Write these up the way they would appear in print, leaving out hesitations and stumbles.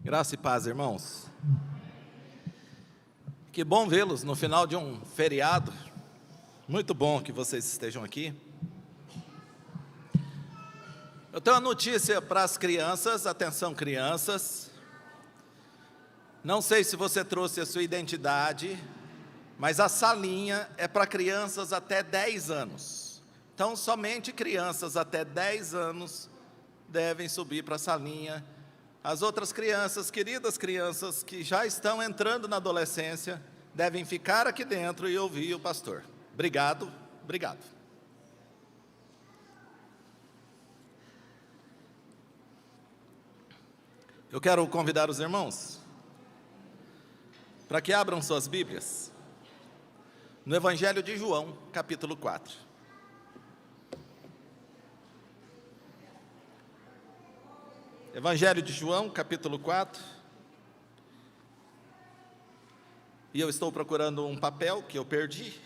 Graça e paz, irmãos. Que bom vê-los no final de um feriado. Muito bom que vocês estejam aqui. Eu tenho uma notícia para as crianças. Atenção, crianças. Não sei se você trouxe a sua identidade, mas a salinha é para crianças até 10 anos. Então, somente crianças até 10 anos devem subir para a salinha. As outras crianças, queridas crianças que já estão entrando na adolescência, devem ficar aqui dentro e ouvir o pastor. Obrigado, obrigado. Eu quero convidar os irmãos para que abram suas Bíblias no Evangelho de João, capítulo 4. Evangelho de João, capítulo 4. E eu estou procurando um papel que eu perdi.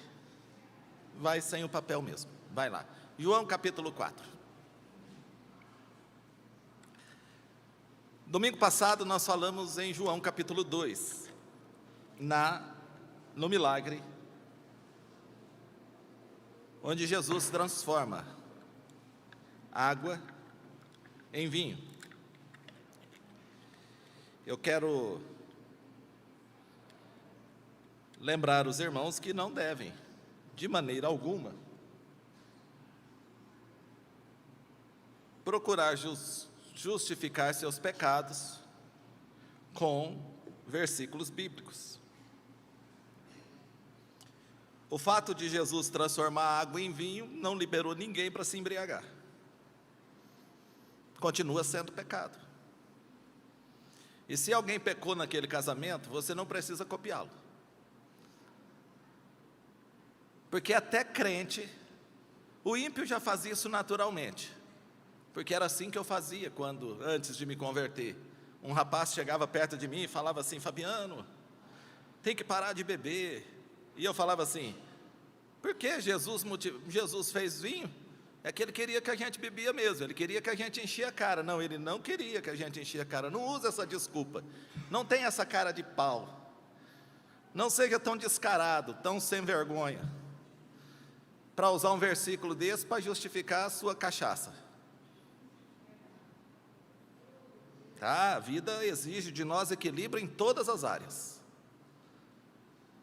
Vai sem o papel mesmo. Vai lá. João, capítulo 4. Domingo passado nós falamos em João, capítulo 2. No milagre, onde Jesus transforma água em vinho. Eu quero lembrar os irmãos que não devem, de maneira alguma, procurar justificar seus pecados com versículos bíblicos. O fato de Jesus transformar a água em vinho não liberou ninguém para se embriagar. Continua sendo pecado. E se alguém pecou naquele casamento, você não precisa copiá-lo. Porque até crente, o ímpio já fazia isso naturalmente. Porque era assim que eu fazia antes de me converter. Um rapaz chegava perto de mim e falava assim: Fabiano, tem que parar de beber. E eu falava assim: por que Jesus fez vinho? É que ele queria que a gente bebia mesmo, ele queria que a gente enchia a cara. Não, ele não queria que a gente enchia a cara. Não usa essa desculpa, não tenha essa cara de pau. Não seja tão descarado, tão sem vergonha, para usar um versículo desse para justificar a sua cachaça. Tá? A vida exige de nós equilíbrio em todas as áreas.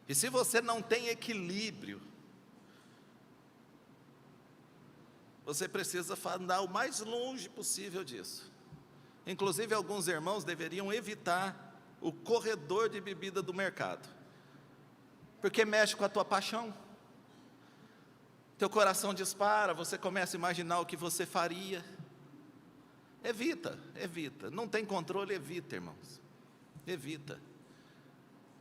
E se você não tem equilíbrio, você precisa andar o mais longe possível disso. Inclusive, alguns irmãos deveriam evitar o corredor de bebida do mercado, porque mexe com a tua paixão. Teu coração dispara, você começa a imaginar o que você faria. Evita. Não tem controle, evita, irmãos. Evita.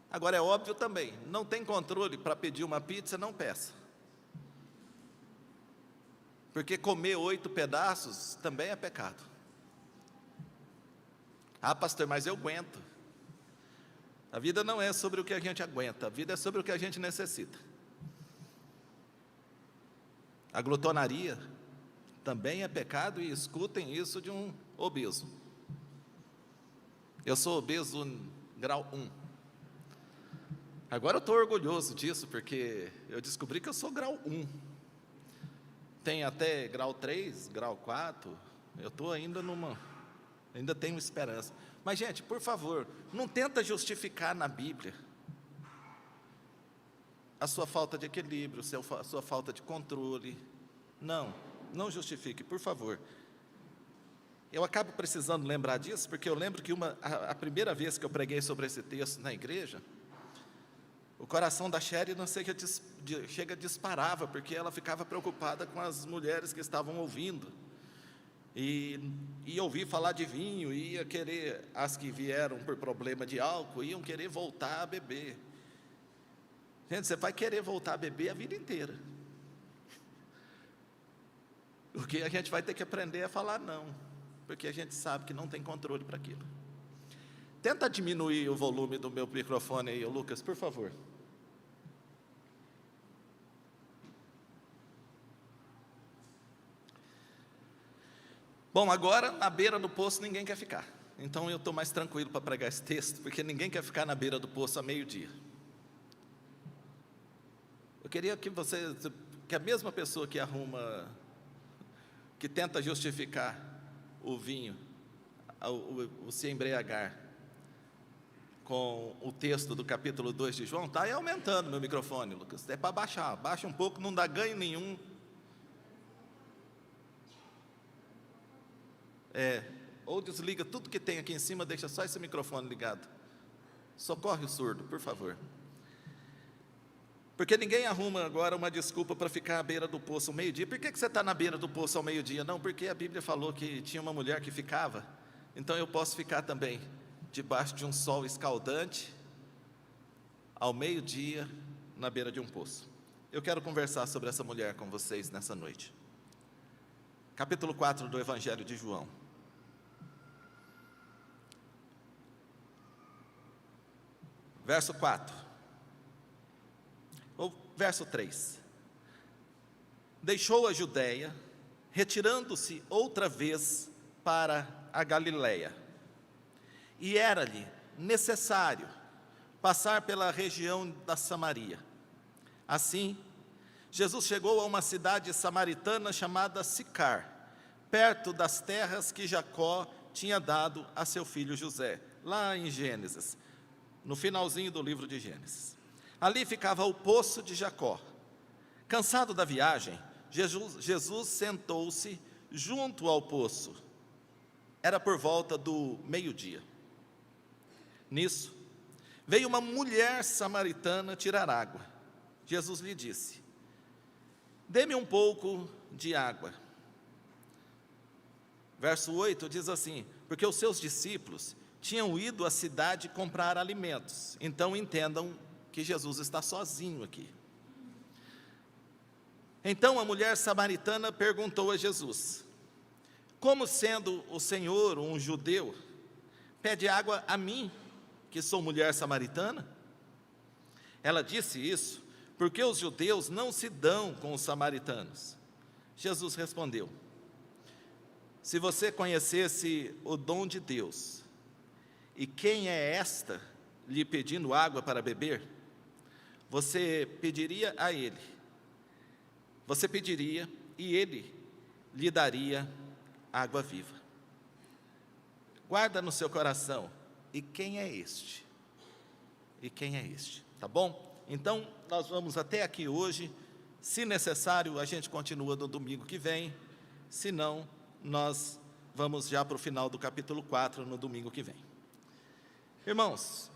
Agora, é óbvio também, não tem controle para pedir uma pizza, não peça. Porque comer 8 pedaços também é pecado. Ah, pastor, mas eu aguento. A vida não é sobre o que a gente aguenta, a vida é sobre o que a gente necessita. A glutonaria também é pecado, e escutem isso de um obeso. Eu sou obeso grau 1. Agora eu estou orgulhoso disso, porque eu descobri que eu sou grau 1. Tem até grau 3, grau 4, eu estou ainda ainda tenho esperança. Mas, gente, por favor, não tenta justificar na Bíblia a sua falta de equilíbrio, a sua falta de controle. Não justifique, por favor. Eu acabo precisando lembrar disso, porque eu lembro que a primeira vez que eu preguei sobre esse texto na igreja, o coração da Sherry disparava, porque ela ficava preocupada com as mulheres que estavam ouvindo. E ouvir falar de vinho, as que vieram por problema de álcool, iam querer voltar a beber. Gente, você vai querer voltar a beber a vida inteira. O que a gente vai ter que aprender é falar não, porque a gente sabe que não tem controle para aquilo. Tenta diminuir o volume do meu microfone aí, Lucas, por favor. Bom, agora, na beira do poço, ninguém quer ficar. Então eu estou mais tranquilo para pregar esse texto, porque ninguém quer ficar na beira do poço a meio-dia. Eu queria que a mesma pessoa que que tenta justificar o vinho, o se embriagar, com o texto do capítulo 2 de João, está aí aumentando meu microfone, Lucas, é para baixar, baixa um pouco, não dá ganho nenhum. Ou desliga tudo que tem aqui em cima, deixa só esse microfone ligado. Socorre o surdo, por favor. Porque ninguém arruma agora uma desculpa para ficar à beira do poço ao meio-dia. Por que você está na beira do poço ao meio-dia? Não, porque a Bíblia falou que tinha uma mulher que ficava, então eu posso ficar também debaixo de um sol escaldante, ao meio-dia, na beira de um poço. Eu quero conversar sobre essa mulher com vocês nessa noite. Capítulo 4 do Evangelho de João. Verso 4, ou verso 3. Deixou a Judéia, retirando-se outra vez para a Galiléia. E era-lhe necessário passar pela região da Samaria. Assim, Jesus chegou a uma cidade samaritana chamada Sicar, perto das terras que Jacó tinha dado a seu filho José, lá em Gênesis, no finalzinho do livro de Gênesis. Ali ficava o poço de Jacó. Cansado da viagem, Jesus sentou-se junto ao poço. Era por volta do meio-dia. Nisso, veio uma mulher samaritana tirar água. Jesus lhe disse: dê-me um pouco de água. Verso 8 diz assim: porque os seus discípulos tinham ido à cidade comprar alimentos. Então entendam que Jesus está sozinho aqui. Então a mulher samaritana perguntou a Jesus: como sendo o Senhor um judeu, pede água a mim, que sou mulher samaritana? Ela disse isso porque os judeus não se dão com os samaritanos. Jesus respondeu: se você conhecesse o dom de Deus, e quem é esta lhe pedindo água para beber, você pediria a ele. Você pediria e ele lhe daria água viva. Guarda no seu coração: e quem é este? E quem é este? Tá bom? Então, nós vamos até aqui hoje. Se necessário, a gente continua no domingo que vem. Se não, nós vamos já para o final do capítulo 4 no domingo que vem. Irmãos,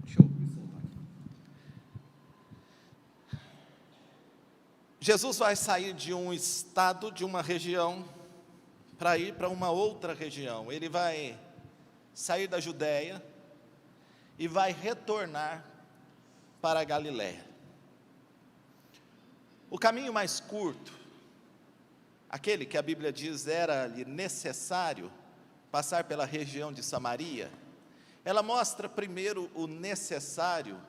deixa eu me soltar aqui. Jesus vai sair de um estado, de uma região, para ir para uma outra região. Ele vai sair da Judéia e vai retornar para a Galiléia. O caminho mais curto, aquele que a Bíblia diz era-lhe necessário passar pela região de Samaria, ela mostra primeiro o necessário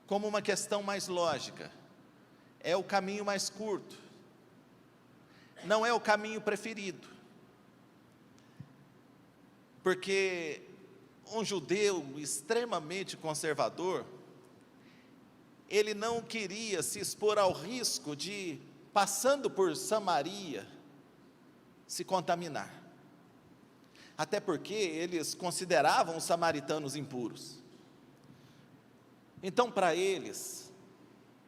como uma questão mais lógica. É o caminho mais curto, não é o caminho preferido, porque um judeu extremamente conservador, ele não queria se expor ao risco de, passando por Samaria, se contaminar. Até porque eles consideravam os samaritanos impuros. Então, para eles,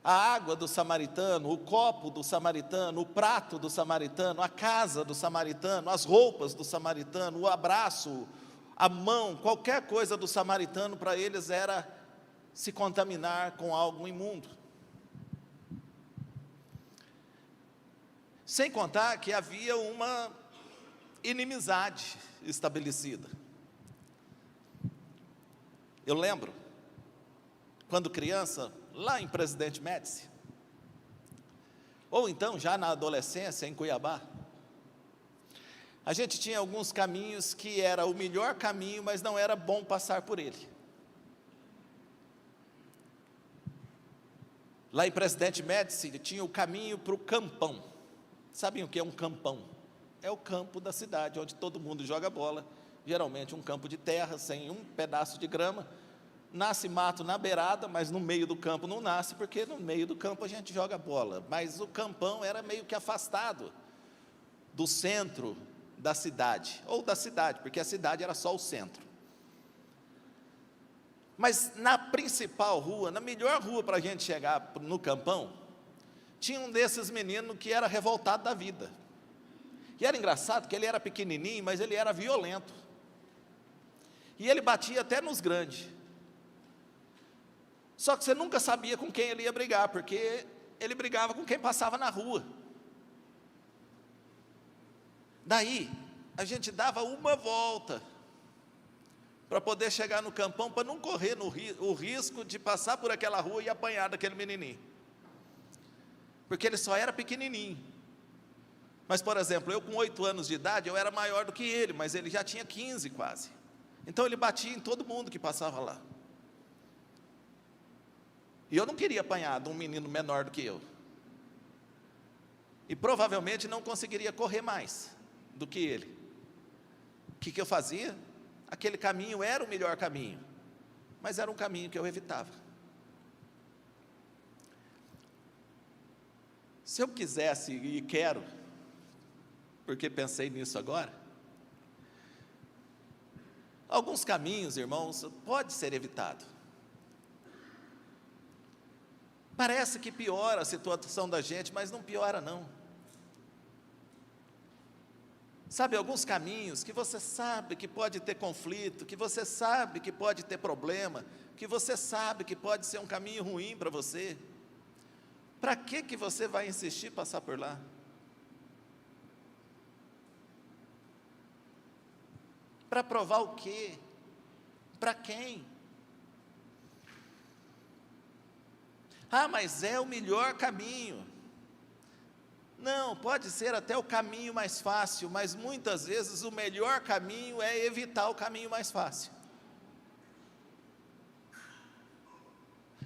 a água do samaritano, o copo do samaritano, o prato do samaritano, a casa do samaritano, as roupas do samaritano, o abraço, a mão, qualquer coisa do samaritano, para eles era se contaminar com algo imundo. Sem contar que havia uma inimizade estabelecida. Eu lembro, quando criança, lá em Presidente Médici, ou então já na adolescência em Cuiabá, a gente tinha alguns caminhos que era o melhor caminho, mas não era bom passar por ele. Lá em Presidente Médici tinha o caminho para o campão. Sabem o que é um campão? É o campo da cidade, onde todo mundo joga bola, geralmente um campo de terra, sem um pedaço de grama. Nasce mato na beirada, mas no meio do campo não nasce, porque no meio do campo a gente joga bola. Mas o campão era meio que afastado do centro da cidade, ou da cidade, porque a cidade era só o centro. Mas na principal rua, na melhor rua para a gente chegar no campão, tinha um desses meninos que era revoltado da vida. E era engraçado que ele era pequenininho, mas ele era violento. E ele batia até nos grandes. Só que você nunca sabia com quem ele ia brigar, porque ele brigava com quem passava na rua. Daí, a gente dava uma volta para poder chegar no campão, para não correr o risco de passar por aquela rua e apanhar daquele menininho. Porque ele só era pequenininho. Mas, por exemplo, eu com 8 anos de idade, eu era maior do que ele, mas ele já tinha 15 quase. Então ele batia em todo mundo que passava lá. E eu não queria apanhar de um menino menor do que eu. E provavelmente não conseguiria correr mais do que ele. O que eu fazia? Aquele caminho era o melhor caminho, mas era um caminho que eu evitava. Se eu quisesse, e quero, porque pensei nisso agora, alguns caminhos, irmãos, pode ser evitado. Parece que piora a situação da gente, mas não piora não. Sabe, alguns caminhos que você sabe que pode ter conflito, que você sabe que pode ter problema, que você sabe que pode ser um caminho ruim para você, para que você vai insistir em passar por lá? Para provar o quê? Para quem? Ah, mas é o melhor caminho. Não, pode ser até o caminho mais fácil, mas muitas vezes o melhor caminho é evitar o caminho mais fácil.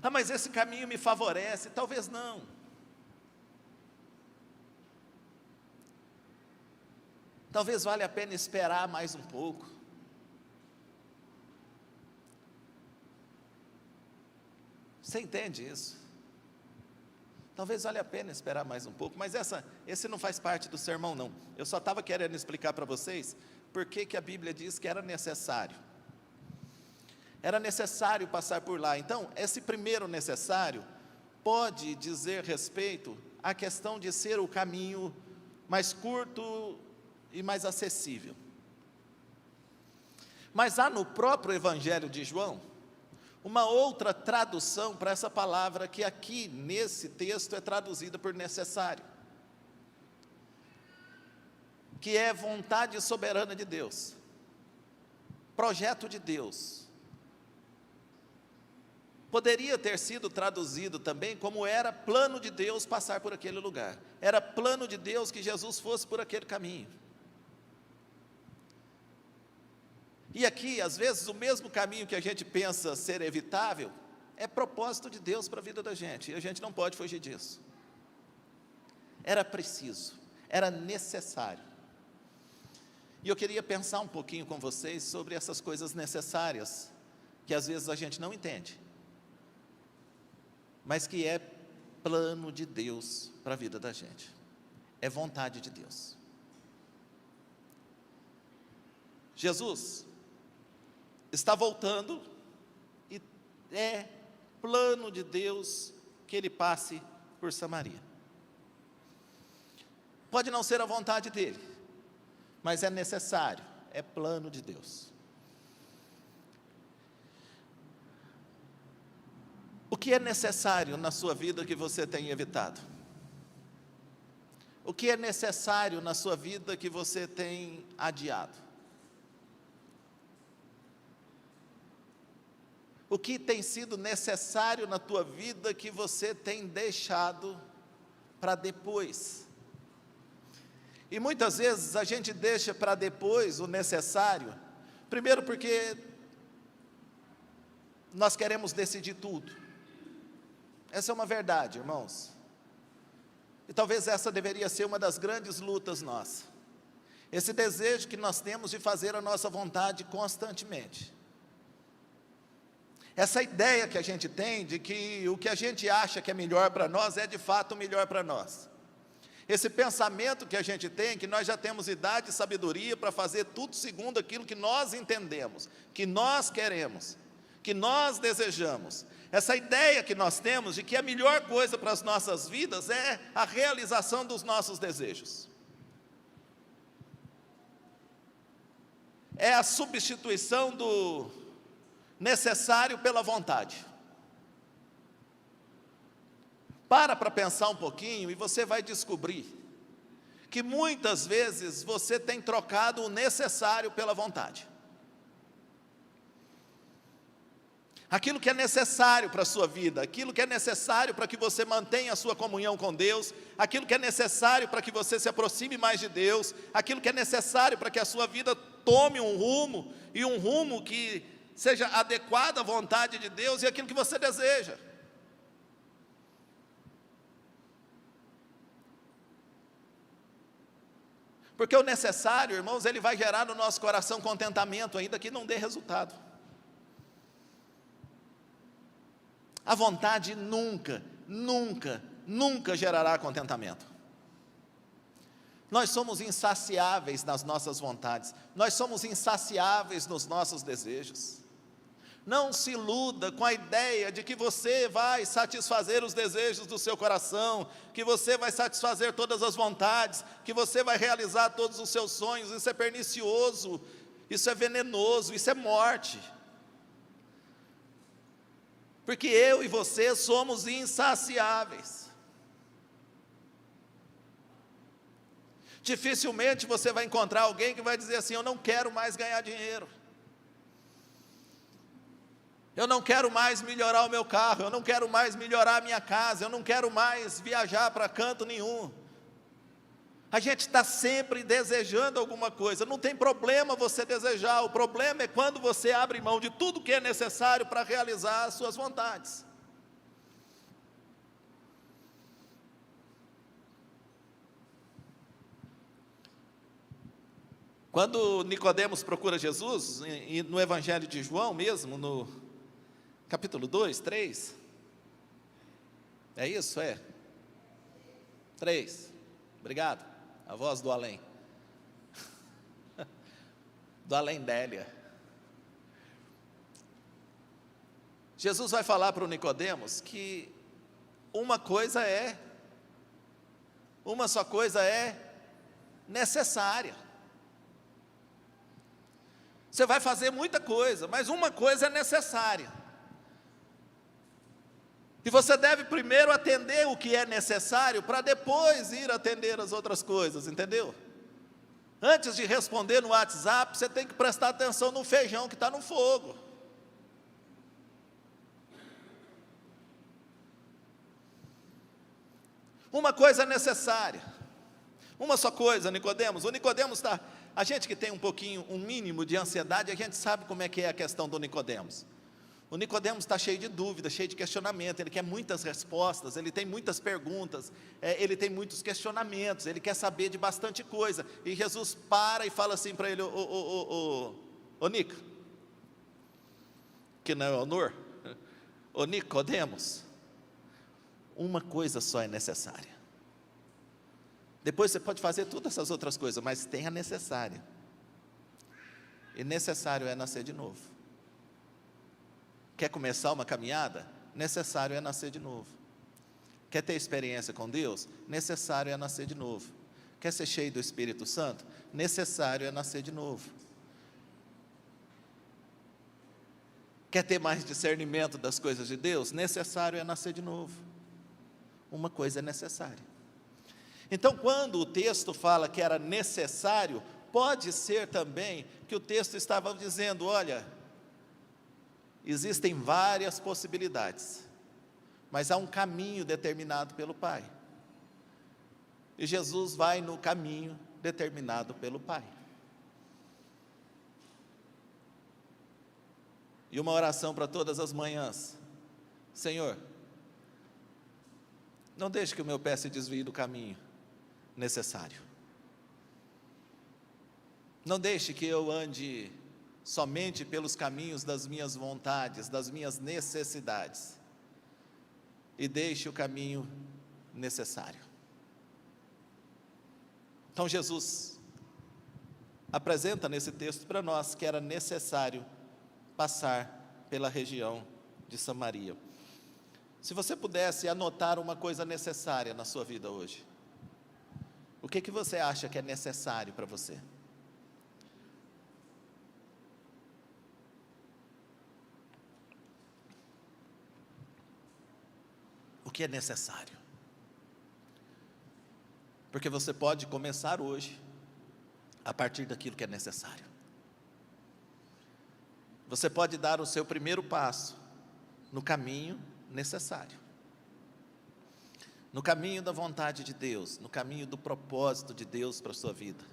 Ah, mas esse caminho me favorece, talvez não. Talvez valha a pena esperar mais um pouco. Você entende isso? Talvez valha a pena esperar mais um pouco, mas esse não faz parte do sermão não. Eu só estava querendo explicar para vocês por que a Bíblia diz que era necessário. Era necessário passar por lá. Então, esse primeiro necessário pode dizer respeito à questão de ser o caminho mais curto e mais acessível. Mas há no próprio Evangelho de João uma outra tradução para essa palavra que aqui nesse texto é traduzida por necessário, que é vontade soberana de Deus, projeto de Deus. Poderia ter sido traduzido também como era plano de Deus passar por aquele lugar, era plano de Deus que Jesus fosse por aquele caminho. E aqui, às vezes, o mesmo caminho que a gente pensa ser evitável, é propósito de Deus para a vida da gente, e a gente não pode fugir disso. Era preciso, era necessário. E eu queria pensar um pouquinho com vocês sobre essas coisas necessárias, que às vezes a gente não entende, mas que é plano de Deus para a vida da gente, é vontade de Deus. Jesus está voltando e é plano de Deus que ele passe por Samaria. Pode não ser a vontade dele, mas é necessário, é plano de Deus. O que é necessário na sua vida que você tem evitado? O que é necessário na sua vida que você tem adiado? O que tem sido necessário na tua vida que você tem deixado para depois? E muitas vezes a gente deixa para depois o necessário, primeiro porque nós queremos decidir tudo. Essa é uma verdade, irmãos. E talvez essa deveria ser uma das grandes lutas nossas. esse desejo que nós temos de fazer a nossa vontade constantemente. Essa ideia que a gente tem de que o que a gente acha que é melhor para nós é de fato melhor para nós. Esse pensamento que a gente tem, que nós já temos idade e sabedoria para fazer tudo segundo aquilo que nós entendemos, que nós queremos, que nós desejamos. Essa ideia que nós temos de que a melhor coisa para as nossas vidas é a realização dos nossos desejos. É a substituição do necessário pela vontade. Para pensar um pouquinho e você vai descobrir que muitas vezes você tem trocado o necessário pela vontade. Aquilo que é necessário para a sua vida, aquilo que é necessário para que você mantenha a sua comunhão com Deus, aquilo que é necessário para que você se aproxime mais de Deus, aquilo que é necessário para que a sua vida tome um rumo, e um rumo que seja adequado à vontade de Deus e aquilo que você deseja. Porque o necessário, irmãos, ele vai gerar no nosso coração contentamento, ainda que não dê resultado. A vontade nunca, nunca, nunca gerará contentamento. Nós somos insaciáveis nas nossas vontades, nós somos insaciáveis nos nossos desejos. Não se iluda com a ideia de que você vai satisfazer os desejos do seu coração, que você vai satisfazer todas as vontades, que você vai realizar todos os seus sonhos. Isso é pernicioso, isso é venenoso, isso é morte. Porque eu e você somos insaciáveis. Dificilmente você vai encontrar alguém que vai dizer assim: eu não quero mais ganhar dinheiro, eu não quero mais melhorar o meu carro, eu não quero mais melhorar a minha casa, eu não quero mais viajar para canto nenhum. A gente está sempre desejando alguma coisa. Não tem problema você desejar, o problema é quando você abre mão de tudo que é necessário para realizar as suas vontades. Quando Nicodemos procura Jesus, e no Evangelho de João mesmo, no capítulo 2, 3, é isso? 3, obrigado, a voz do além, do além Délia. Jesus vai falar para o Nicodemos que uma só coisa é necessária. Você vai fazer muita coisa, mas uma coisa é necessária. E você deve primeiro atender o que é necessário, para depois ir atender as outras coisas, entendeu? Antes de responder no WhatsApp, você tem que prestar atenção no feijão que está no fogo. Uma coisa é necessária, uma só coisa, Nicodemos. O Nicodemos está... A gente que tem um mínimo de ansiedade, a gente sabe como é que é a questão do Nicodemos. O Nicodemos está cheio de dúvidas, cheio de questionamento, ele quer muitas respostas, ele tem muitas perguntas, ele tem muitos questionamentos, ele quer saber de bastante coisa. E Jesus para e fala assim para ele: ô Nico, que não é honor, ô Nicodemos, uma coisa só é necessária. Depois você pode fazer todas essas outras coisas, mas tem a necessária. E necessário é nascer de novo. Quer começar uma caminhada? Necessário é nascer de novo. Quer ter experiência com Deus? Necessário é nascer de novo. Quer ser cheio do Espírito Santo? Necessário é nascer de novo. Quer ter mais discernimento das coisas de Deus? Necessário é nascer de novo. Uma coisa é necessária. Então, quando o texto fala que era necessário, pode ser também que o texto estava dizendo: olha, existem várias possibilidades, mas há um caminho determinado pelo Pai, e Jesus vai no caminho determinado pelo Pai. E uma oração para todas as manhãs: Senhor, não deixe que o meu pé se desvie do caminho necessário. Não deixe que eu ande somente pelos caminhos das minhas vontades, das minhas necessidades, e deixe o caminho necessário. Então Jesus apresenta nesse texto para nós que era necessário passar pela região de Samaria. Se você pudesse anotar uma coisa necessária na sua vida hoje, o que você acha que é necessário para você? O que é necessário? Porque você pode começar hoje a partir daquilo que é necessário. Você pode dar o seu primeiro passo no caminho necessário, no caminho da vontade de Deus, no caminho do propósito de Deus para a sua vida,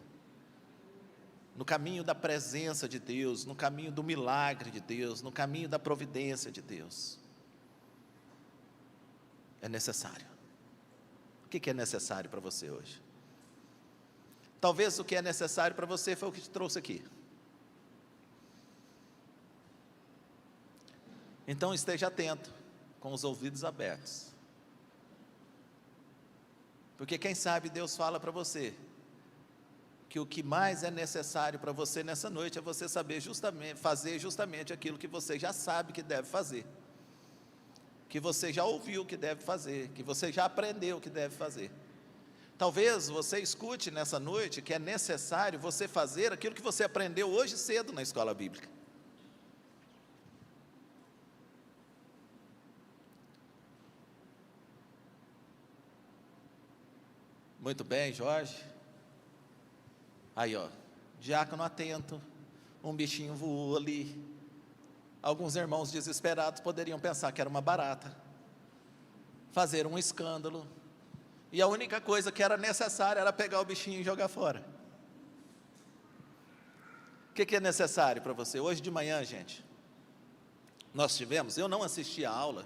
no caminho da presença de Deus, no caminho do milagre de Deus, no caminho da providência de Deus. É necessário. O que é necessário para você hoje? Talvez o que é necessário para você foi o que te trouxe aqui. Então esteja atento, com os ouvidos abertos. Porque quem sabe Deus fala para você que o que mais é necessário para você nessa noite é você saber fazer justamente aquilo que você já sabe que deve fazer, que você já ouviu que deve fazer, que você já aprendeu que deve fazer. Talvez você escute nessa noite que é necessário você fazer aquilo que você aprendeu hoje cedo na escola bíblica. Muito bem, Jorge. Aí, ó, diácono atento, um bichinho voou ali. Alguns irmãos desesperados poderiam pensar que era uma barata, fazer um escândalo, e a única coisa que era necessária era pegar o bichinho e jogar fora. O que é necessário para você? Hoje de manhã, gente, nós tivemos, eu não assisti a aula,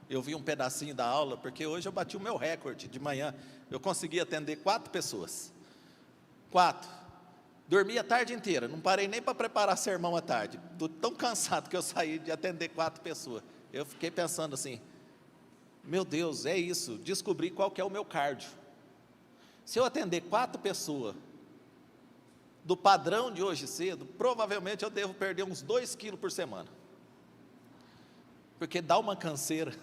eu vi um pedacinho da aula, porque hoje eu bati o meu recorde de manhã, eu consegui atender 4 pessoas, 4, dormi a tarde inteira, não parei nem para preparar sermão à tarde, estou tão cansado que eu saí de atender 4 pessoas, eu fiquei pensando assim, meu Deus, é isso, descobri qual que é o meu cardio. Se eu atender 4 pessoas, do padrão de hoje cedo, provavelmente eu devo perder uns 2 quilos por semana, porque dá uma canseira.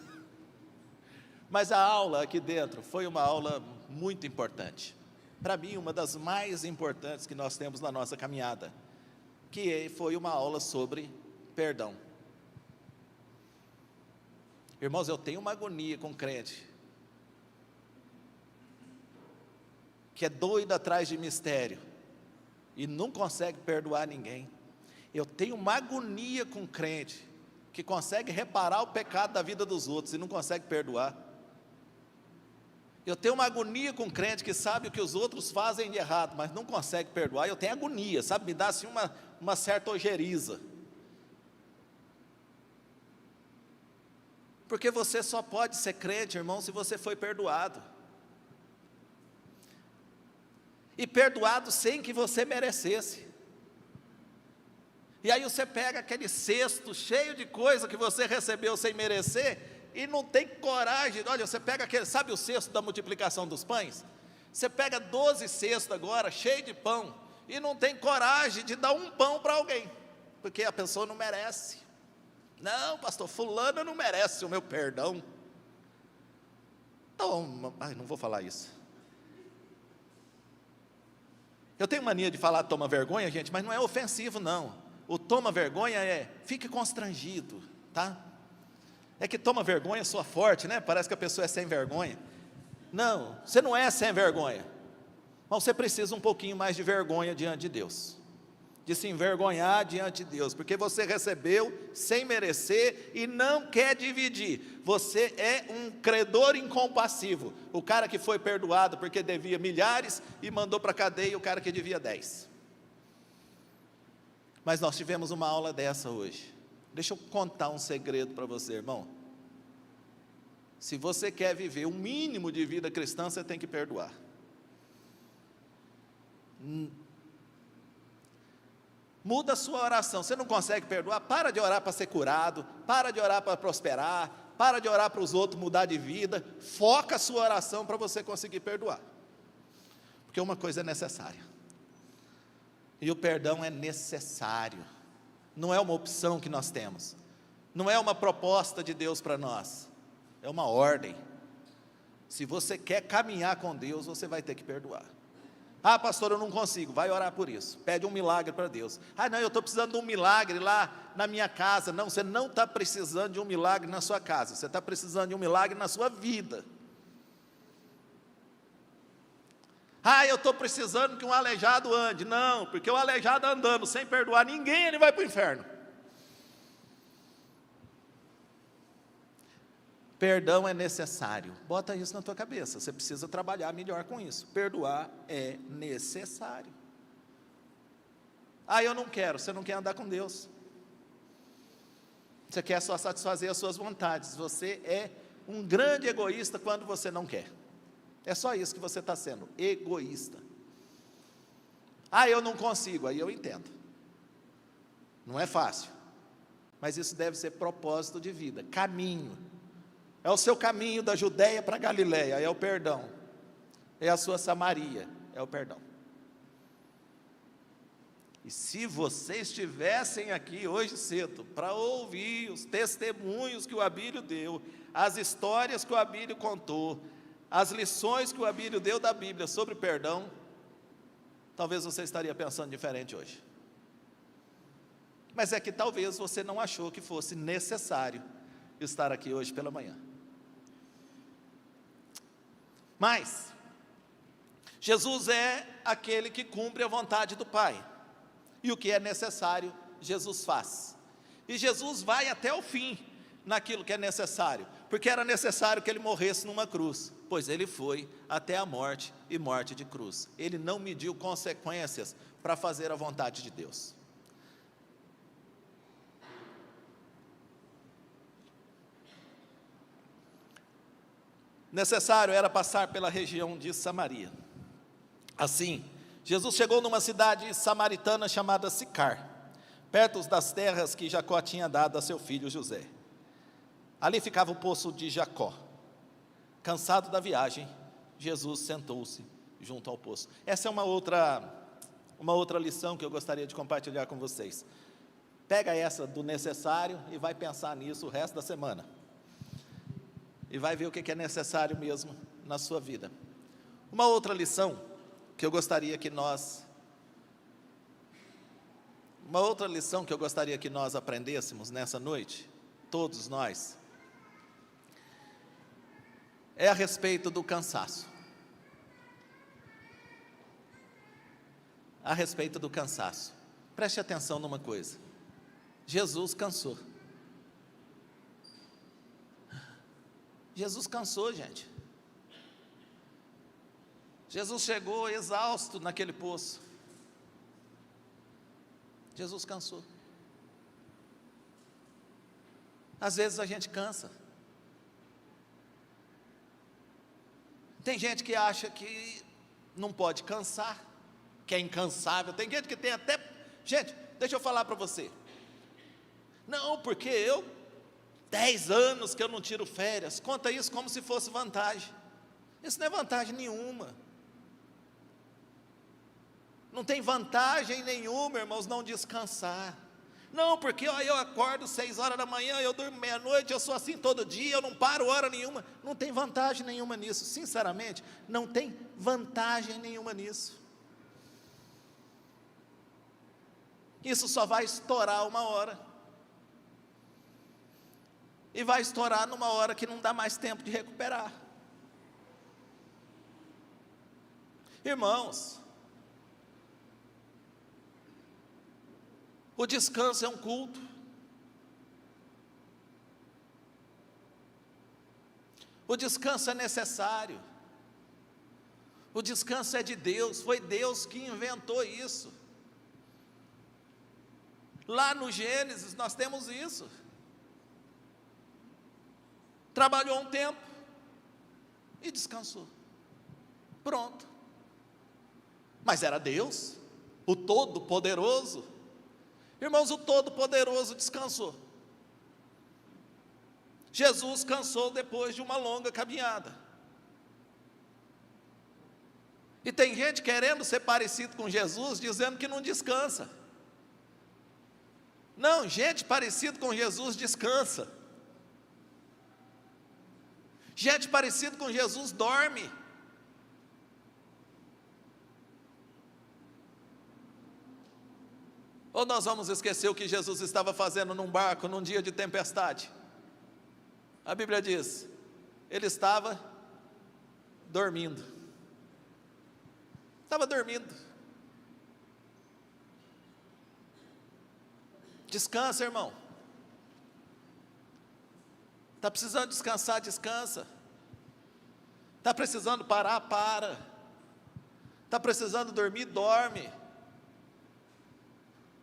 Mas a aula aqui dentro foi uma aula muito importante, para mim uma das mais importantes que nós temos na nossa caminhada, que foi uma aula sobre perdão. Irmãos, eu tenho uma agonia com crente que é doido atrás de mistério e não consegue perdoar ninguém. Eu tenho uma agonia com crente que consegue reparar o pecado da vida dos outros e não consegue perdoar. Eu tenho uma agonia com crente que sabe o que os outros fazem de errado, mas não consegue perdoar. Eu tenho agonia, sabe, me dá assim uma certa ojeriza. Porque você só pode ser crente, irmão, se você foi perdoado. E perdoado sem que você merecesse. E aí você pega aquele cesto cheio de coisa que você recebeu sem merecer e não tem coragem. Olha, você pega aquele, sabe o cesto da multiplicação dos pães? Você pega 12 cestos agora, cheio de pão, e não tem coragem de dar um pão para alguém, porque a pessoa não merece. Não, pastor, fulano não merece o meu perdão. Toma, não vou falar isso. Eu tenho mania de falar toma vergonha, gente, mas não é ofensivo, não. O toma vergonha fique constrangido, tá? É que toma vergonha soa forte, né? Parece que a pessoa é sem vergonha. Não, você não é sem vergonha, mas você precisa um pouquinho mais de vergonha diante de Deus, de se envergonhar diante de Deus, porque você recebeu sem merecer e não quer dividir. Você é um credor incompassivo, o cara que foi perdoado porque devia milhares e mandou para a cadeia o cara que devia 10. Mas nós tivemos uma aula dessa hoje. Deixa eu contar um segredo para você, irmão. Se você quer viver um mínimo de vida cristã, você tem que perdoar. Muda a sua oração. Você não consegue perdoar? Para de orar para ser curado, para de orar para prosperar, para de orar para os outros mudar de vida. Foca a sua oração para você conseguir perdoar. Porque uma coisa é necessária. E o perdão é necessário. Não é uma opção que nós temos. Não é uma proposta de Deus para nós. É uma ordem. Se você quer caminhar com Deus, você vai ter que perdoar. Ah, pastor, eu não consigo. Vai orar por isso. Pede um milagre para Deus. Ah, não, eu estou precisando de um milagre lá na minha casa. Não, você não está precisando de um milagre na sua casa. Você está precisando de um milagre na sua vida. Ah, eu estou precisando que um aleijado ande. Não, porque o aleijado andando sem perdoar ninguém, ele vai para o inferno. Perdão é necessário. Bota isso na tua cabeça. Você precisa trabalhar melhor com isso. Perdoar é necessário. Ah, eu não quero. Você não quer andar com Deus. Você quer só satisfazer as suas vontades. Você é um grande egoísta quando você não quer. É só isso que você está sendo, egoísta. Ah, eu não consigo. Aí eu entendo. Não é fácil. Mas isso deve ser propósito de vida, caminho. É o seu caminho da Judéia para a Galiléia, é o perdão. É a sua Samaria, é o perdão. E se vocês estivessem aqui hoje cedo para ouvir os testemunhos que o Abílio deu, as histórias que o Abílio contou, as lições que o Abílio deu da Bíblia sobre perdão, talvez você estaria pensando diferente hoje. Mas é que talvez você não achou que fosse necessário estar aqui hoje pela manhã. Mas Jesus é aquele que cumpre a vontade do Pai. E o que é necessário, Jesus faz. E Jesus vai até o fim naquilo que é necessário, porque era necessário que ele morresse numa cruz, pois ele foi até a morte e morte de cruz. Ele não mediu consequências para fazer a vontade de Deus. Necessário era passar pela região de Samaria. Assim, Jesus chegou numa cidade samaritana chamada Sicar, perto das terras que Jacó tinha dado a seu filho José. Ali ficava o poço de Jacó. Cansado da viagem, Jesus sentou-se junto ao poço. Essa é uma outra lição que eu gostaria de compartilhar com vocês. Pega essa do necessário e vai pensar nisso o resto da semana. E vai ver o que é necessário mesmo na sua vida. Uma outra lição que eu gostaria que nós aprendêssemos nessa noite, todos nós, é a respeito do cansaço. A respeito do cansaço. Preste atenção numa coisa. Jesus cansou. Jesus cansou, gente. Jesus chegou exausto naquele poço. Jesus cansou. Às vezes a gente cansa. Tem gente que acha que não pode cansar, que é incansável. Tem gente que tem até... Gente, deixa eu falar para você. Não, porque 10 anos que eu não tiro férias, conta isso como se fosse vantagem. Isso não é vantagem nenhuma. Não tem vantagem nenhuma, irmãos, não descansar. Não, porque eu acordo 6 horas da manhã, eu durmo meia-noite, eu sou assim todo dia, eu não paro hora nenhuma. Não tem vantagem nenhuma nisso, sinceramente, não tem vantagem nenhuma nisso. Isso só vai estourar uma hora. E vai estourar numa hora que não dá mais tempo de recuperar. Irmãos, o descanso é um culto. O descanso é necessário. O descanso é de Deus, foi Deus que inventou isso. Lá no Gênesis nós temos isso. Trabalhou um tempo e descansou. Pronto. Mas era Deus, o Todo-Poderoso. Irmãos, o Todo-Poderoso descansou. Jesus cansou depois de uma longa caminhada. E tem gente querendo ser parecido com Jesus, dizendo que não descansa. Não, gente parecida com Jesus descansa. Gente parecida com Jesus dorme. Ou nós vamos esquecer o que Jesus estava fazendo num barco num dia de tempestade? A Bíblia diz, ele estava dormindo. Estava dormindo. Descansa, irmão. Está precisando descansar, descansa. Está precisando parar, para. Está precisando dormir, dorme.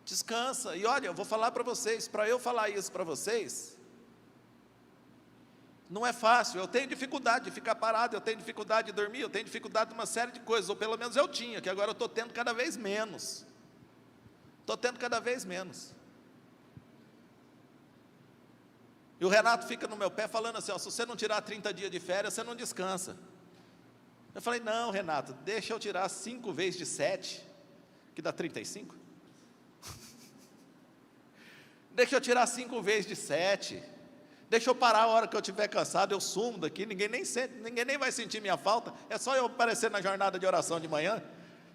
Descansa. E olha, eu vou falar para vocês, para eu falar isso para vocês, não é fácil. Eu tenho dificuldade de ficar parado, eu tenho dificuldade de dormir, eu tenho dificuldade de uma série de coisas, ou pelo menos eu tinha, que agora eu estou tendo cada vez menos. Estou tendo cada vez menos. E o Renato fica no meu pé falando assim, ó, se você não tirar 30 dias de férias, você não descansa. Eu falei, não, Renato, deixa eu tirar 5 vezes de 7, que dá 35. Deixa eu tirar 5 vezes de 7. Deixa eu parar a hora que eu estiver cansado, eu sumo daqui, ninguém nem vai sentir minha falta. É só eu aparecer na jornada de oração de manhã.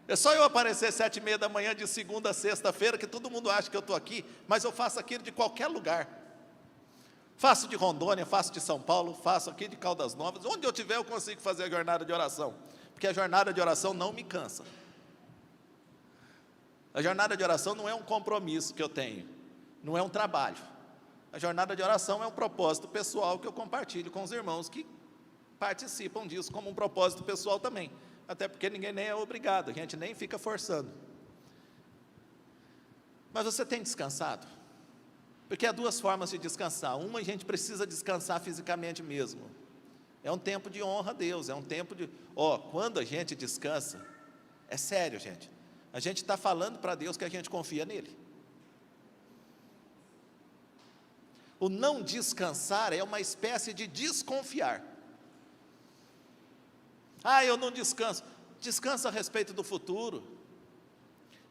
É só eu aparecer 7:30 da manhã, de segunda a sexta-feira, que todo mundo acha que eu estou aqui, mas eu faço aquilo de qualquer lugar. Faço de Rondônia, faço de São Paulo, faço aqui de Caldas Novas, onde eu estiver eu consigo fazer a jornada de oração, porque a jornada de oração não me cansa. A jornada de oração não é um compromisso que eu tenho, não é um trabalho. A jornada de oração é um propósito pessoal que eu compartilho com os irmãos que participam disso como um propósito pessoal também, até porque ninguém nem é obrigado, a gente nem fica forçando. Mas você tem descansado? Porque há 2 formas de descansar. Uma, a gente precisa descansar fisicamente mesmo. É um tempo de honra a Deus, é um tempo de... quando a gente descansa, é sério, gente. A gente está falando para Deus que a gente confia nele. O não descansar é uma espécie de desconfiar. Eu não descanso. Descansa a respeito do futuro.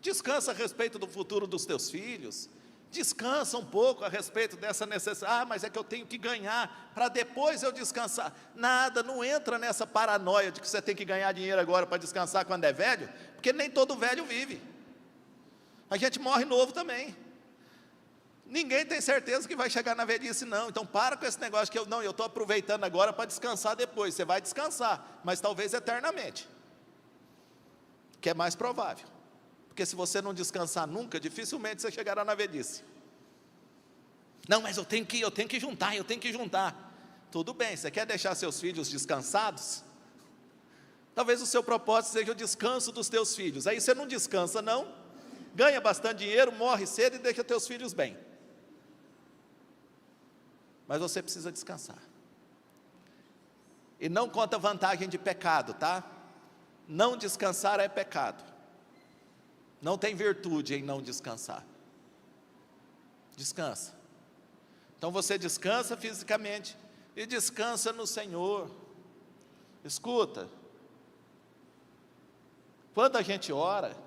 Descansa a respeito do futuro dos teus filhos. Descansa um pouco a respeito dessa necessidade. Mas é que eu tenho que ganhar para depois eu descansar. Nada, não entra nessa paranoia de que você tem que ganhar dinheiro agora para descansar quando é velho, porque nem todo velho vive. A gente morre novo também. Ninguém tem certeza que vai chegar na velhice, não. Então para com esse negócio que eu estou aproveitando agora para descansar depois. Você vai descansar, mas talvez eternamente, que é mais provável. Porque se você não descansar nunca, dificilmente você chegará na velhice. Não, mas eu tenho que juntar. Tudo bem, você quer deixar seus filhos descansados? Talvez o seu propósito seja o descanso dos teus filhos. Aí você não descansa não, ganha bastante dinheiro, morre cedo e deixa teus filhos bem. Mas você precisa descansar. E não conta vantagem de pecado, tá? Não descansar é pecado. Não tem virtude em não descansar. Descansa. Então você descansa fisicamente e descansa no Senhor. Escuta. Quando a gente ora,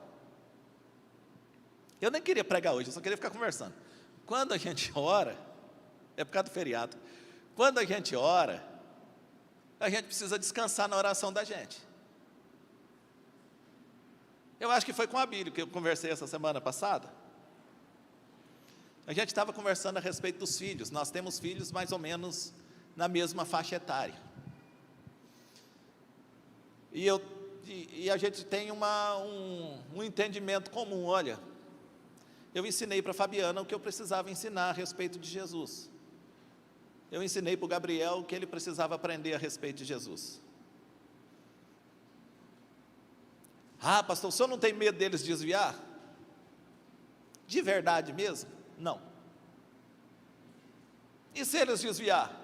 eu nem queria pregar hoje, eu só queria ficar conversando. Quando a gente ora, é por causa do feriado. Quando a gente ora, a gente precisa descansar na oração da gente. Eu acho que foi com a Bíblia que eu conversei essa semana passada. A gente estava conversando a respeito dos filhos. Nós temos filhos mais ou menos na mesma faixa etária. E a gente tem um entendimento comum. Olha, eu ensinei para a Fabiana o que eu precisava ensinar a respeito de Jesus. Eu ensinei para o Gabriel o que ele precisava aprender a respeito de Jesus. Pastor, o senhor não tem medo deles desviar? De verdade mesmo? Não. E se eles desviar?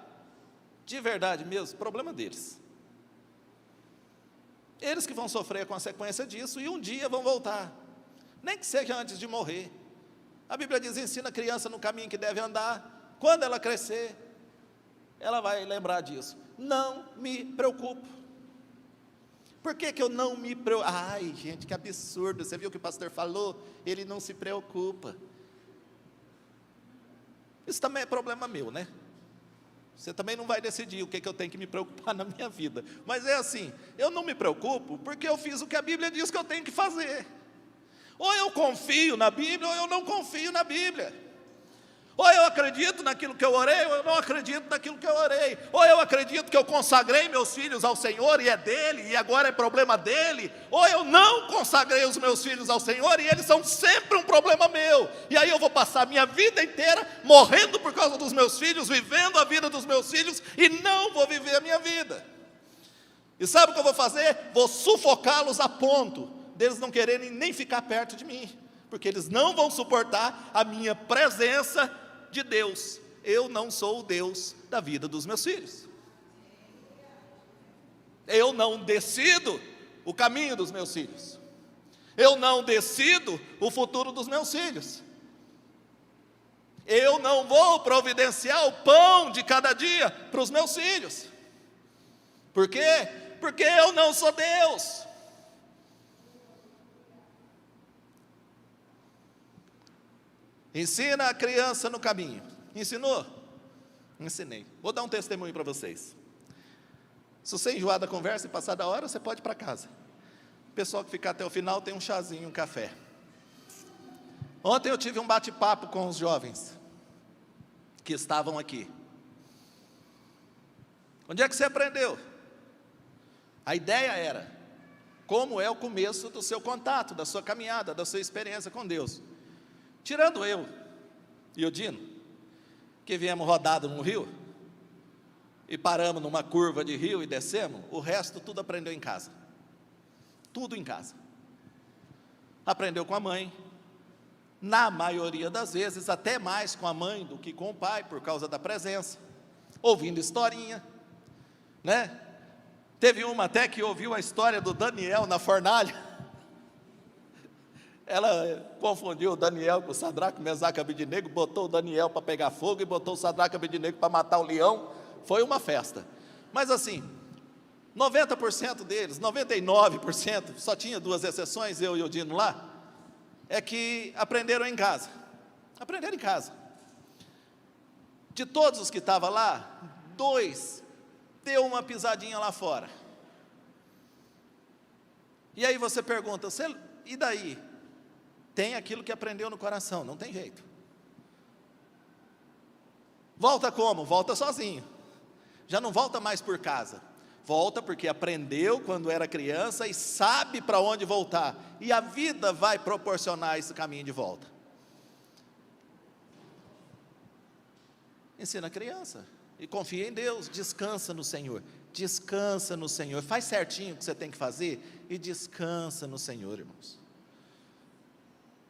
De verdade mesmo? Problema deles. Eles que vão sofrer a consequência disso e um dia vão voltar. Nem que seja antes de morrer. A Bíblia diz: ensina a criança no caminho que deve andar. Quando ela crescer, ela vai lembrar disso. Não me preocupo. Por que que eu não me preocupo? Ai, gente, que absurdo. Você viu o que o pastor falou? Ele não se preocupa. Isso também é problema meu, né? Você também não vai decidir o que eu tenho que me preocupar na minha vida. Mas é assim, eu não me preocupo porque eu fiz o que a Bíblia diz que eu tenho que fazer. Ou eu confio na Bíblia, ou eu não confio na Bíblia. Ou eu acredito naquilo que eu orei, ou eu não acredito naquilo que eu orei. Ou eu acredito que eu consagrei meus filhos ao Senhor e é dele, e agora é problema dele. Ou eu não consagrei os meus filhos ao Senhor e eles são sempre um problema meu. E aí eu vou passar a minha vida inteira morrendo por causa dos meus filhos, vivendo a vida dos meus filhos e não vou viver a minha vida. E sabe o que eu vou fazer? Vou sufocá-los a ponto deles não quererem nem ficar perto de mim, porque eles não vão suportar a minha presença de Deus. Eu não sou o Deus da vida dos meus filhos. Eu não decido o caminho dos meus filhos. Eu não decido o futuro dos meus filhos. Eu não vou providenciar o pão de cada dia para os meus filhos. Por quê? Porque eu não sou Deus. Ensina a criança no caminho. Ensinou? Ensinei. Vou dar um testemunho para vocês. Se você enjoar da conversa e passar da hora, você pode ir para casa. O pessoal que ficar até o final tem um chazinho, um café. Ontem eu tive um bate-papo com os jovens que estavam aqui. Onde é que você aprendeu? A ideia era, como é o começo do seu contato, da sua caminhada, da sua experiência com Deus. Tirando eu e o Dino, que viemos rodado no rio, e paramos numa curva de rio e descemos, o resto tudo aprendeu em casa. Tudo em casa. Aprendeu com a mãe, na maioria das vezes, até mais com a mãe do que com o pai, por causa da presença, ouvindo historinha, né? Teve uma até que ouviu a história do Daniel na fornalha. Ela confundiu o Daniel com o Sadraque, Mesaque e Abednego, botou o Daniel para pegar fogo e botou o Sadraque e Abednego para matar o leão. Foi uma festa. Mas assim, 90% deles, 99%, só tinha 2 exceções, eu e o Dino lá, é que aprenderam em casa. Aprenderam em casa. De todos os que estavam lá, 2 deu uma pisadinha lá fora. E aí você pergunta, e daí? Tem aquilo que aprendeu no coração, não tem jeito. Volta como? Volta sozinho. Já não volta mais por casa. Volta porque aprendeu quando era criança e sabe para onde voltar. E a vida vai proporcionar esse caminho de volta. Ensina a criança. E confia em Deus, descansa no Senhor. Descansa no Senhor. Faz certinho o que você tem que fazer e descansa no Senhor, irmãos.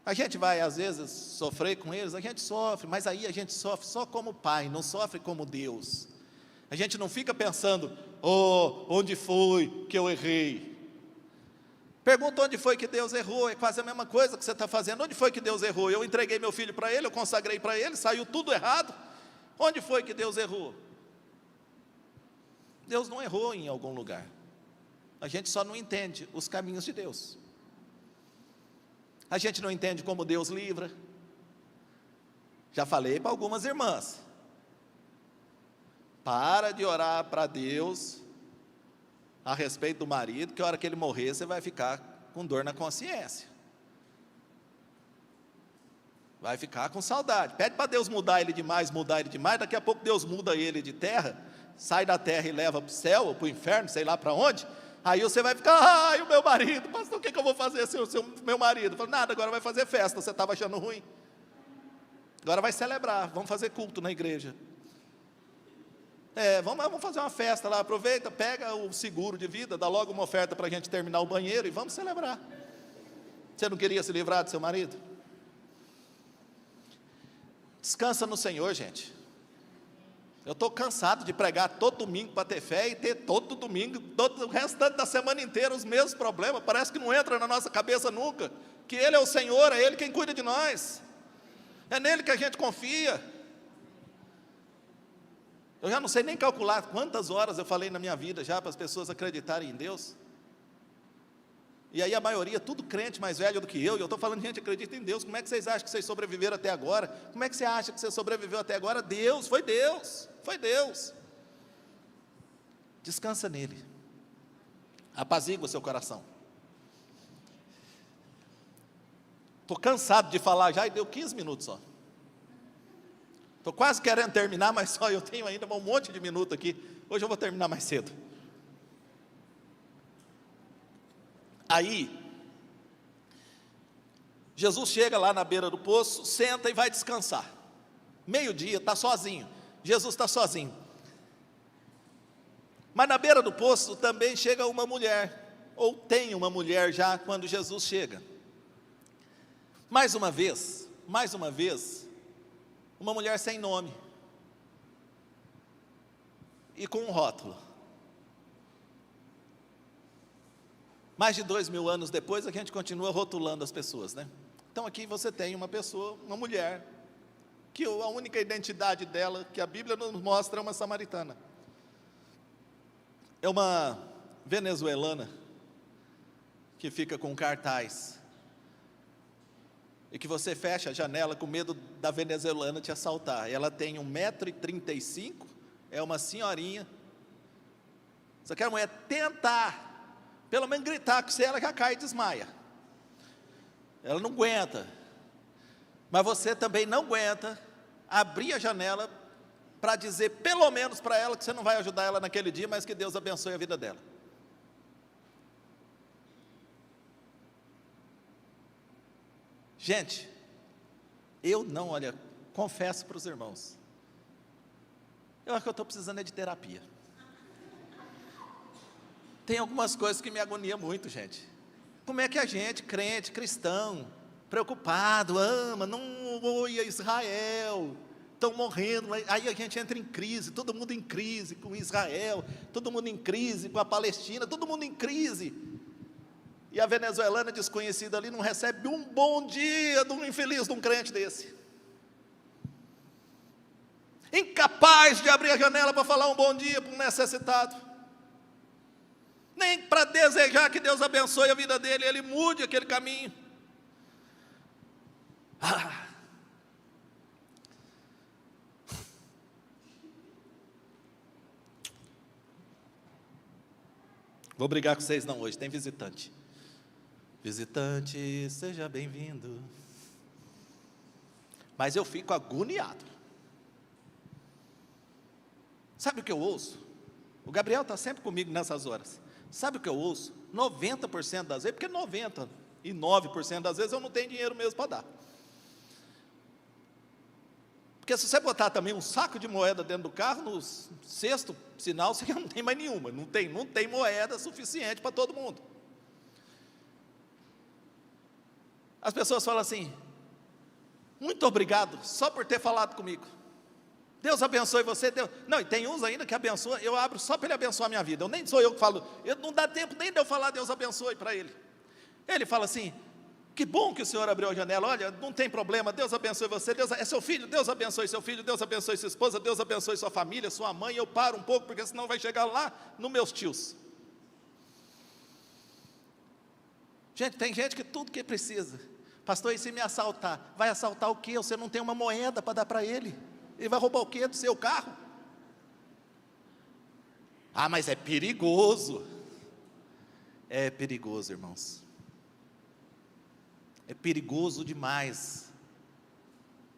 A gente vai, às vezes, sofrer com eles, a gente sofre, mas aí a gente sofre só como pai, não sofre como Deus. A gente não fica pensando, onde foi que eu errei? Pergunta onde foi que Deus errou, é quase a mesma coisa que você está fazendo. Onde foi que Deus errou? Eu entreguei meu filho para ele, eu consagrei para ele, saiu tudo errado. Onde foi que Deus errou? Deus não errou em algum lugar. A gente só não entende os caminhos de Deus. A gente não entende como Deus livra. Já falei para algumas irmãs, para de orar para Deus a respeito do marido, que a hora que ele morrer, você vai ficar com dor na consciência. Vai ficar com saudade. Pede para Deus mudar ele demais, daqui a pouco Deus muda ele de terra, sai da terra e leva para o céu, ou para o inferno, sei lá para onde. Aí você vai ficar, ai, o meu marido, pastor, o que eu vou fazer sem o meu marido? Falo, nada, agora vai fazer festa, você estava achando ruim. Agora vai celebrar, vamos fazer culto na igreja. Vamos fazer uma festa lá, aproveita, pega o seguro de vida, dá logo uma oferta para a gente terminar o banheiro e vamos celebrar. Você não queria se livrar do seu marido? Descansa no Senhor, gente. Eu estou cansado de pregar todo domingo para ter fé e ter todo domingo, todo o restante da semana inteira os mesmos problemas. Parece que não entra na nossa cabeça nunca, que Ele é o Senhor, é Ele quem cuida de nós. É nele que a gente confia. Eu já não sei nem calcular quantas horas eu falei na minha vida já para as pessoas acreditarem em Deus. E aí a maioria, tudo crente mais velho do que eu, e eu estou falando, gente, acredita em Deus. Como é que vocês acham que vocês sobreviveram até agora? Como é que você acha que você sobreviveu até agora? Deus, foi Deus, foi Deus. Descansa nele. Apazigua o seu coração. Estou cansado de falar já e deu 15 minutos só. Estou quase querendo terminar, mas só eu tenho ainda um monte de minuto aqui. Hoje eu vou terminar mais cedo. Aí, Jesus chega lá na beira do poço, senta e vai descansar. Meio-dia, está sozinho. Jesus está sozinho. Mas na beira do poço também chega uma mulher, ou tem uma mulher já quando Jesus chega. Mais uma vez, uma mulher sem nome e com um rótulo. Mais de 2000 anos depois, a gente continua rotulando as pessoas, né? Então aqui você tem uma pessoa, uma mulher, que a única identidade dela, que a Bíblia nos mostra, é uma samaritana. É uma venezuelana, que fica com cartaz, e que você fecha a janela com medo da venezuelana te assaltar. Ela tem 1,35 m, é uma senhorinha. Só que a mulher tentar, pelo menos gritar com você, ela já cai e desmaia. Ela não aguenta. Mas você também não aguenta abrir a janela para dizer, pelo menos para ela, que você não vai ajudar ela naquele dia, mas que Deus abençoe a vida dela. Gente, olha, confesso para os irmãos, eu acho que eu estou precisando de terapia. Tem algumas coisas que me agoniam muito, gente. Como é que a gente, crente, cristão, preocupado, ama, não oi a Israel, estão morrendo, aí a gente entra em crise, todo mundo em crise com Israel, todo mundo em crise com a Palestina, todo mundo em crise. E a venezuelana desconhecida ali não recebe um bom dia de um infeliz de um crente desse. Incapaz de abrir a janela para falar um bom dia para um necessitado. Nem para desejar que Deus abençoe a vida dele, ele mude aquele caminho. Vou brigar com vocês não hoje, tem visitante. Visitante, seja bem-vindo. Mas eu fico agoniado. Sabe o que eu ouço? O Gabriel está sempre comigo nessas horas. Sabe o que eu ouço? 90% das vezes, porque 99% das vezes eu não tenho dinheiro mesmo para dar. Porque se você botar também um saco de moeda dentro do carro, no sexto sinal, você não tem mais nenhuma. Não tem moeda suficiente para todo mundo. As pessoas falam assim, muito obrigado, só por ter falado comigo. Deus abençoe você. Deus... Não, e tem uns ainda que abençoam, eu abro só para ele abençoar a minha vida. Nem sou eu que falo, não dá tempo nem de eu falar Deus abençoe para ele. Ele fala assim, que bom que o Senhor abriu a janela, olha, não tem problema, Deus abençoe você, Deus é seu filho, Deus abençoe seu filho, Deus abençoe sua esposa, Deus abençoe sua família, sua mãe. Eu paro um pouco, porque senão vai chegar lá nos meus tios. Gente, tem gente que tudo que precisa. Pastor, e se me assaltar? Vai assaltar o quê? Você não tem uma moeda para dar para ele. Ele vai roubar o quê? Do seu carro? Ah, mas é perigoso. É perigoso, irmãos. É perigoso demais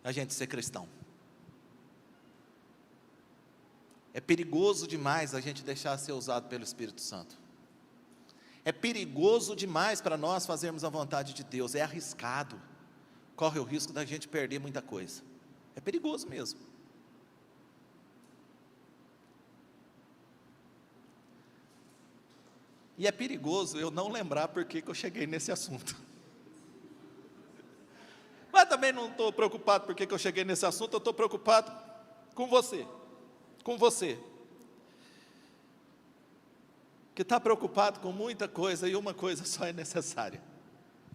a gente ser cristão. É perigoso demais a gente deixar ser usado pelo Espírito Santo. É perigoso demais para nós fazermos a vontade de Deus. É arriscado. Corre o risco da gente perder muita coisa. É perigoso mesmo. E é perigoso eu não lembrar por que eu cheguei nesse assunto. Mas também não estou preocupado por que eu cheguei nesse assunto, eu estou preocupado com você. Com você. Que está preocupado com muita coisa e uma coisa só é necessária.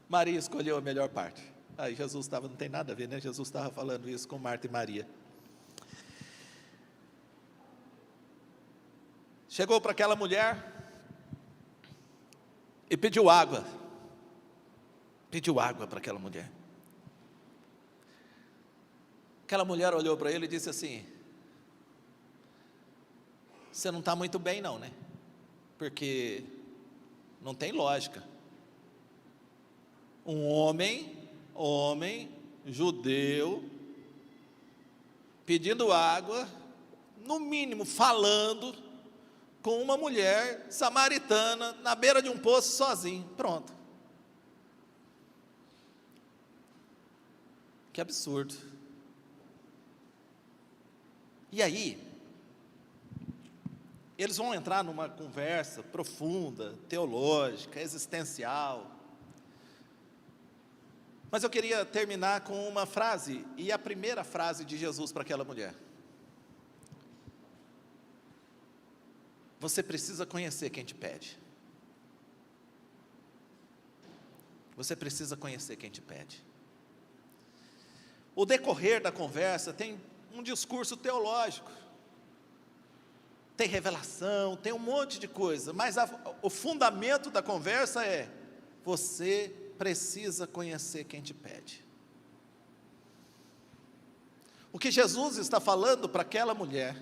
Maria escolheu a melhor parte. Aí Jesus estava, não tem nada a ver, né? Jesus estava falando isso com Marta e Maria. Chegou para aquela mulher e pediu água. Pediu água para aquela mulher. Aquela mulher olhou para ele e disse assim: você não está muito bem não, né? Porque não tem lógica. Um homem, judeu, pedindo água, no mínimo falando com uma mulher samaritana, na beira de um poço sozinho, pronto. Que absurdo. E aí, eles vão entrar numa conversa profunda, teológica, existencial. Mas eu queria terminar com uma frase, e a primeira frase de Jesus para aquela mulher: você precisa conhecer quem te pede. Você precisa conhecer quem te pede. O decorrer da conversa tem um discurso teológico, tem revelação, tem um monte de coisa, mas o fundamento da conversa é: você precisa conhecer quem te pede. O que Jesus está falando para aquela mulher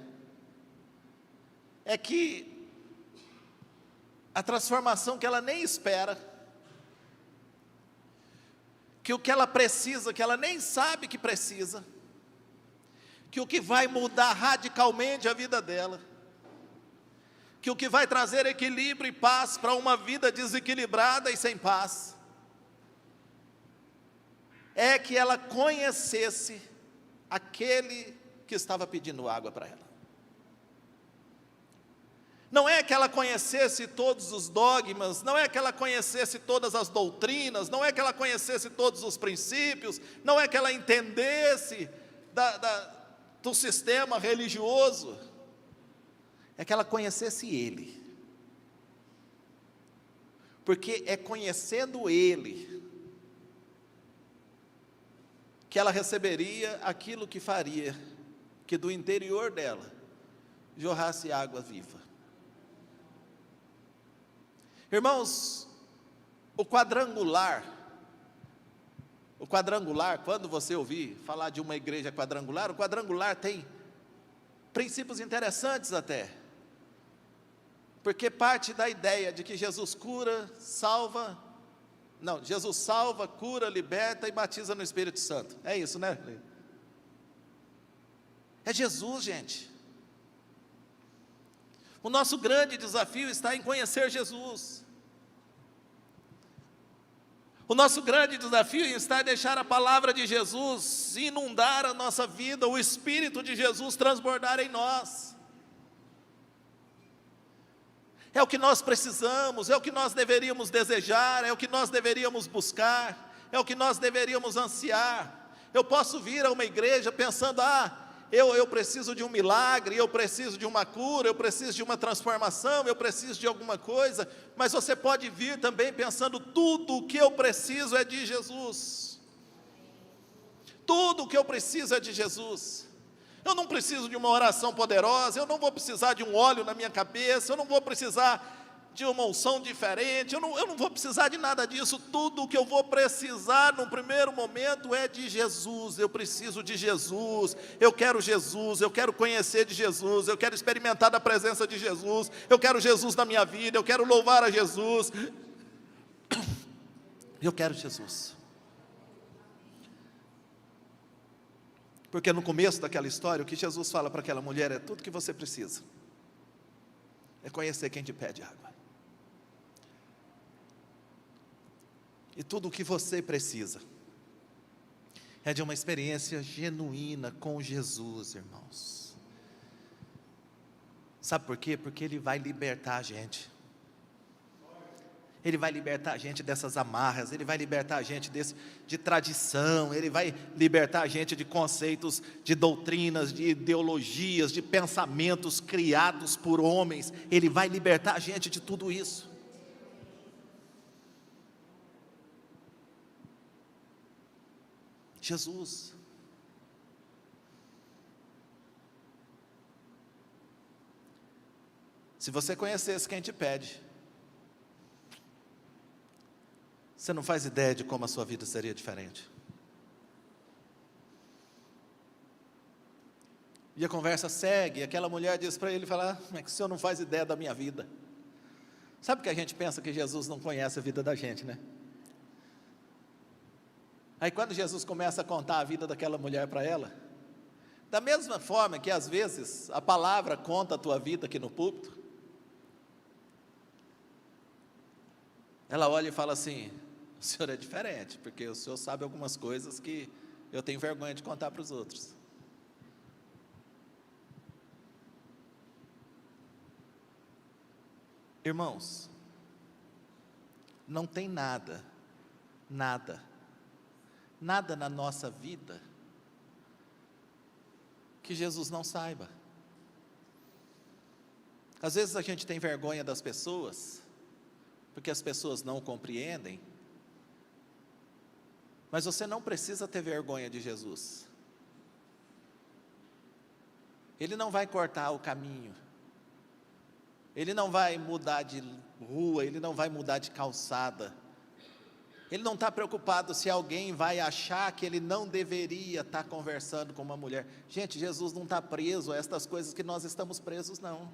é que a transformação que ela nem espera, que o que ela precisa, que ela nem sabe que precisa, que o que vai mudar radicalmente a vida dela, que o que vai trazer equilíbrio e paz para uma vida desequilibrada e sem paz, é que ela conhecesse aquele que estava pedindo água para ela. Não é que ela conhecesse todos os dogmas, não é que ela conhecesse todas as doutrinas, não é que ela conhecesse todos os princípios, não é que ela entendesse do sistema religioso, é que ela conhecesse Ele, porque é conhecendo Ele que ela receberia aquilo que faria que do interior dela jorrasse água viva. Irmãos, o quadrangular, quando você ouvir falar de uma igreja quadrangular, o quadrangular tem princípios interessantes até, porque parte da ideia de que Jesus Jesus salva, cura, liberta e batiza no Espírito Santo. É isso, né? É Jesus, gente. O nosso grande desafio está em conhecer Jesus. O nosso grande desafio está em deixar a palavra de Jesus inundar a nossa vida, o Espírito de Jesus transbordar em nós. É o que nós precisamos, é o que nós deveríamos desejar, é o que nós deveríamos buscar, é o que nós deveríamos ansiar. Eu posso vir a uma igreja pensando: eu preciso de um milagre, eu preciso de uma cura, eu preciso de uma transformação, eu preciso de alguma coisa, mas você pode vir também pensando: tudo o que eu preciso é de Jesus. Tudo o que eu preciso é de Jesus. Eu não preciso de uma oração poderosa, eu não vou precisar de um óleo na minha cabeça, eu não vou precisar de uma unção diferente, eu não vou precisar de nada disso. Tudo o que eu vou precisar no primeiro momento é de Jesus. Eu preciso de Jesus, eu quero conhecer de Jesus, eu quero experimentar da presença de Jesus, eu quero Jesus na minha vida, eu quero louvar a Jesus, eu quero Jesus. Porque no começo daquela história, o que Jesus fala para aquela mulher é: tudo que você precisa é conhecer quem te pede água. E tudo o que você precisa é de uma experiência genuína com Jesus, irmãos. Sabe por quê? Porque Ele vai libertar a gente. Ele vai libertar a gente dessas amarras, Ele vai libertar a gente de tradição, Ele vai libertar a gente de conceitos, de doutrinas, de ideologias, de pensamentos criados por homens. Ele vai libertar a gente de tudo isso. Jesus. Se você conhecesse quem te pede, você não faz ideia de como a sua vida seria diferente. E a conversa segue, e aquela mulher diz para ele, fala, como é que o senhor não faz ideia da minha vida? Sabe que a gente pensa que Jesus não conhece a vida da gente, né? Aí quando Jesus começa a contar a vida daquela mulher para ela, da mesma forma que às vezes a palavra conta a tua vida aqui no púlpito, ela olha e fala assim, o senhor é diferente, porque o senhor sabe algumas coisas que eu tenho vergonha de contar para os outros. Irmãos, não tem nada na nossa vida que Jesus não saiba. Às vezes a gente tem vergonha das pessoas, porque as pessoas não compreendem, mas você não precisa ter vergonha de Jesus. Ele não vai cortar o caminho, Ele não vai mudar de rua, Ele não vai mudar de calçada, Ele não está preocupado se alguém vai achar que Ele não deveria estar conversando com uma mulher. Gente, Jesus não está preso a estas coisas que nós estamos presos, não.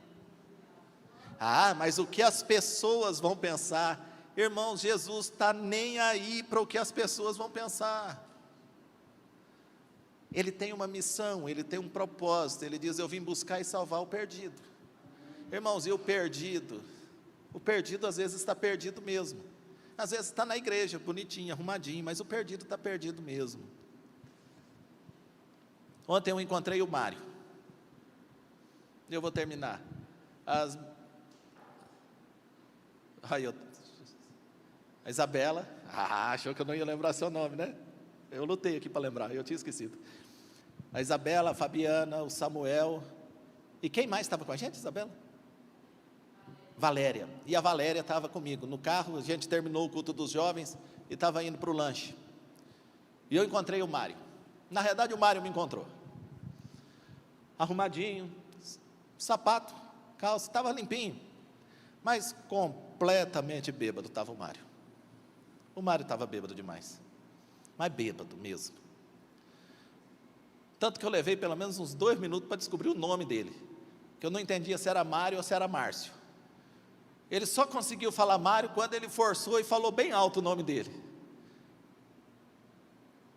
Ah, mas o que as pessoas vão pensar? Irmãos, Jesus está nem aí para o que as pessoas vão pensar. Ele tem uma missão, Ele tem um propósito, Ele diz, eu vim buscar e salvar o perdido. Irmãos, e o perdido às vezes está perdido mesmo. Às vezes está na igreja, bonitinho, arrumadinho, mas o perdido está perdido mesmo. Ontem eu encontrei o Mário. Eu vou terminar. A Isabela, achou que eu não ia lembrar seu nome, né? Eu lutei aqui para lembrar, eu tinha esquecido. A Isabela, a Fabiana, o Samuel. E quem mais estava com a gente, Isabela? Valéria. E a Valéria estava comigo no carro. A gente terminou o culto dos jovens e estava indo para o lanche. E eu encontrei o Mário. Na verdade, o Mário me encontrou. Arrumadinho, sapato, calça, estava limpinho. Mas completamente bêbado estava o Mário. O Mário estava bêbado demais. Mas bêbado mesmo. Tanto que eu levei pelo menos uns 2 minutos para descobrir o nome dele. Que eu não entendia se era Mário ou se era Márcio. Ele só conseguiu falar Mário quando ele forçou e falou bem alto o nome dele.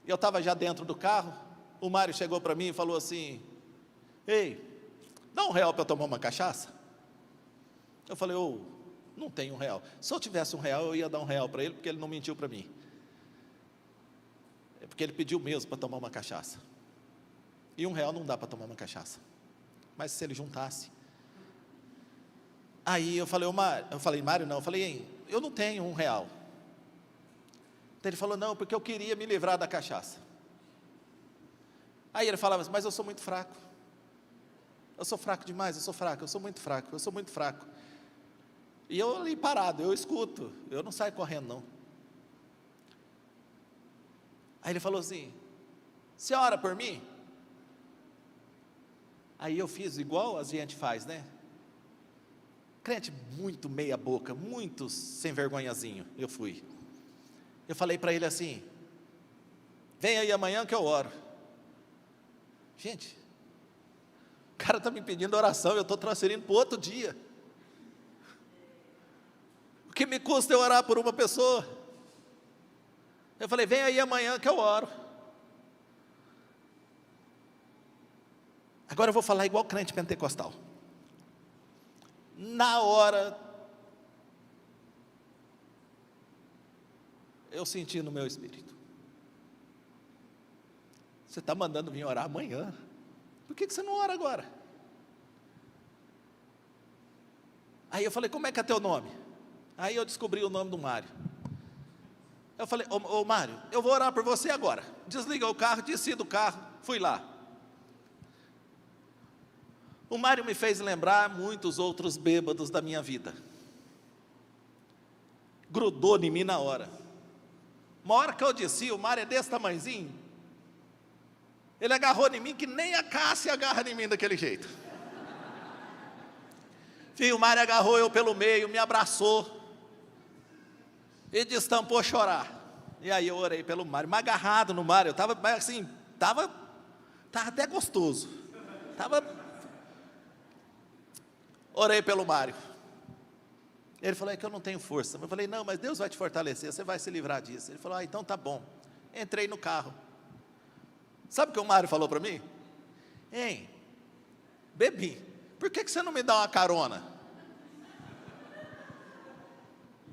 Eu estava já dentro do carro, o Mário chegou para mim e falou assim, ei, dá R$1 para eu tomar uma cachaça? Eu falei, não tenho R$1. Se eu tivesse R$1, eu ia dar R$1 para ele, porque ele não mentiu para mim. É porque ele pediu mesmo para tomar uma cachaça. E R$1 não dá para tomar uma cachaça. Mas se ele juntasse. Aí eu falei, Mário, não, eu não tenho R$1. Então ele falou, não, porque eu queria me livrar da cachaça. Aí ele falava, mas eu sou muito fraco. Eu sou fraco demais, eu sou muito fraco. E eu ali parado, eu escuto, eu não saio correndo não. Aí ele falou assim, você ora por mim? Aí eu fiz igual a gente faz, né? Crente muito meia boca, muito sem vergonhazinho, eu fui. Eu falei para ele assim, vem aí amanhã que eu oro. Gente, o cara está me pedindo oração, eu estou transferindo para o outro dia. O que me custa eu orar por uma pessoa? Eu falei, vem aí amanhã que eu oro. Agora eu vou falar igual crente pentecostal. Na hora, eu senti no meu espírito, você está mandando vir orar amanhã, por que você não ora agora? Aí eu falei, como é que é teu nome? Aí eu descobri o nome do Mário. Eu falei, ô Mário, eu vou orar por você agora. Desliga o carro, desci do carro, fui lá. O Mário me fez lembrar muitos outros bêbados da minha vida. Grudou em mim na hora. Uma hora que eu desci, o Mário é desse tamanhozinho, Ele agarrou em mim que nem a Cássia agarra em mim daquele jeito. Filho, o Mário agarrou eu pelo meio, me abraçou e destampou a chorar. E aí eu orei pelo Mário, mas agarrado no Mário, eu estava assim, estava até gostoso. Orei pelo Mário. Ele falou, é que eu não tenho força. Eu falei, não, mas Deus vai te fortalecer, você vai se livrar disso. Ele falou, então tá bom. Entrei no carro. Sabe o que o Mário falou para mim? Hein, bebi, por que você não me dá uma carona?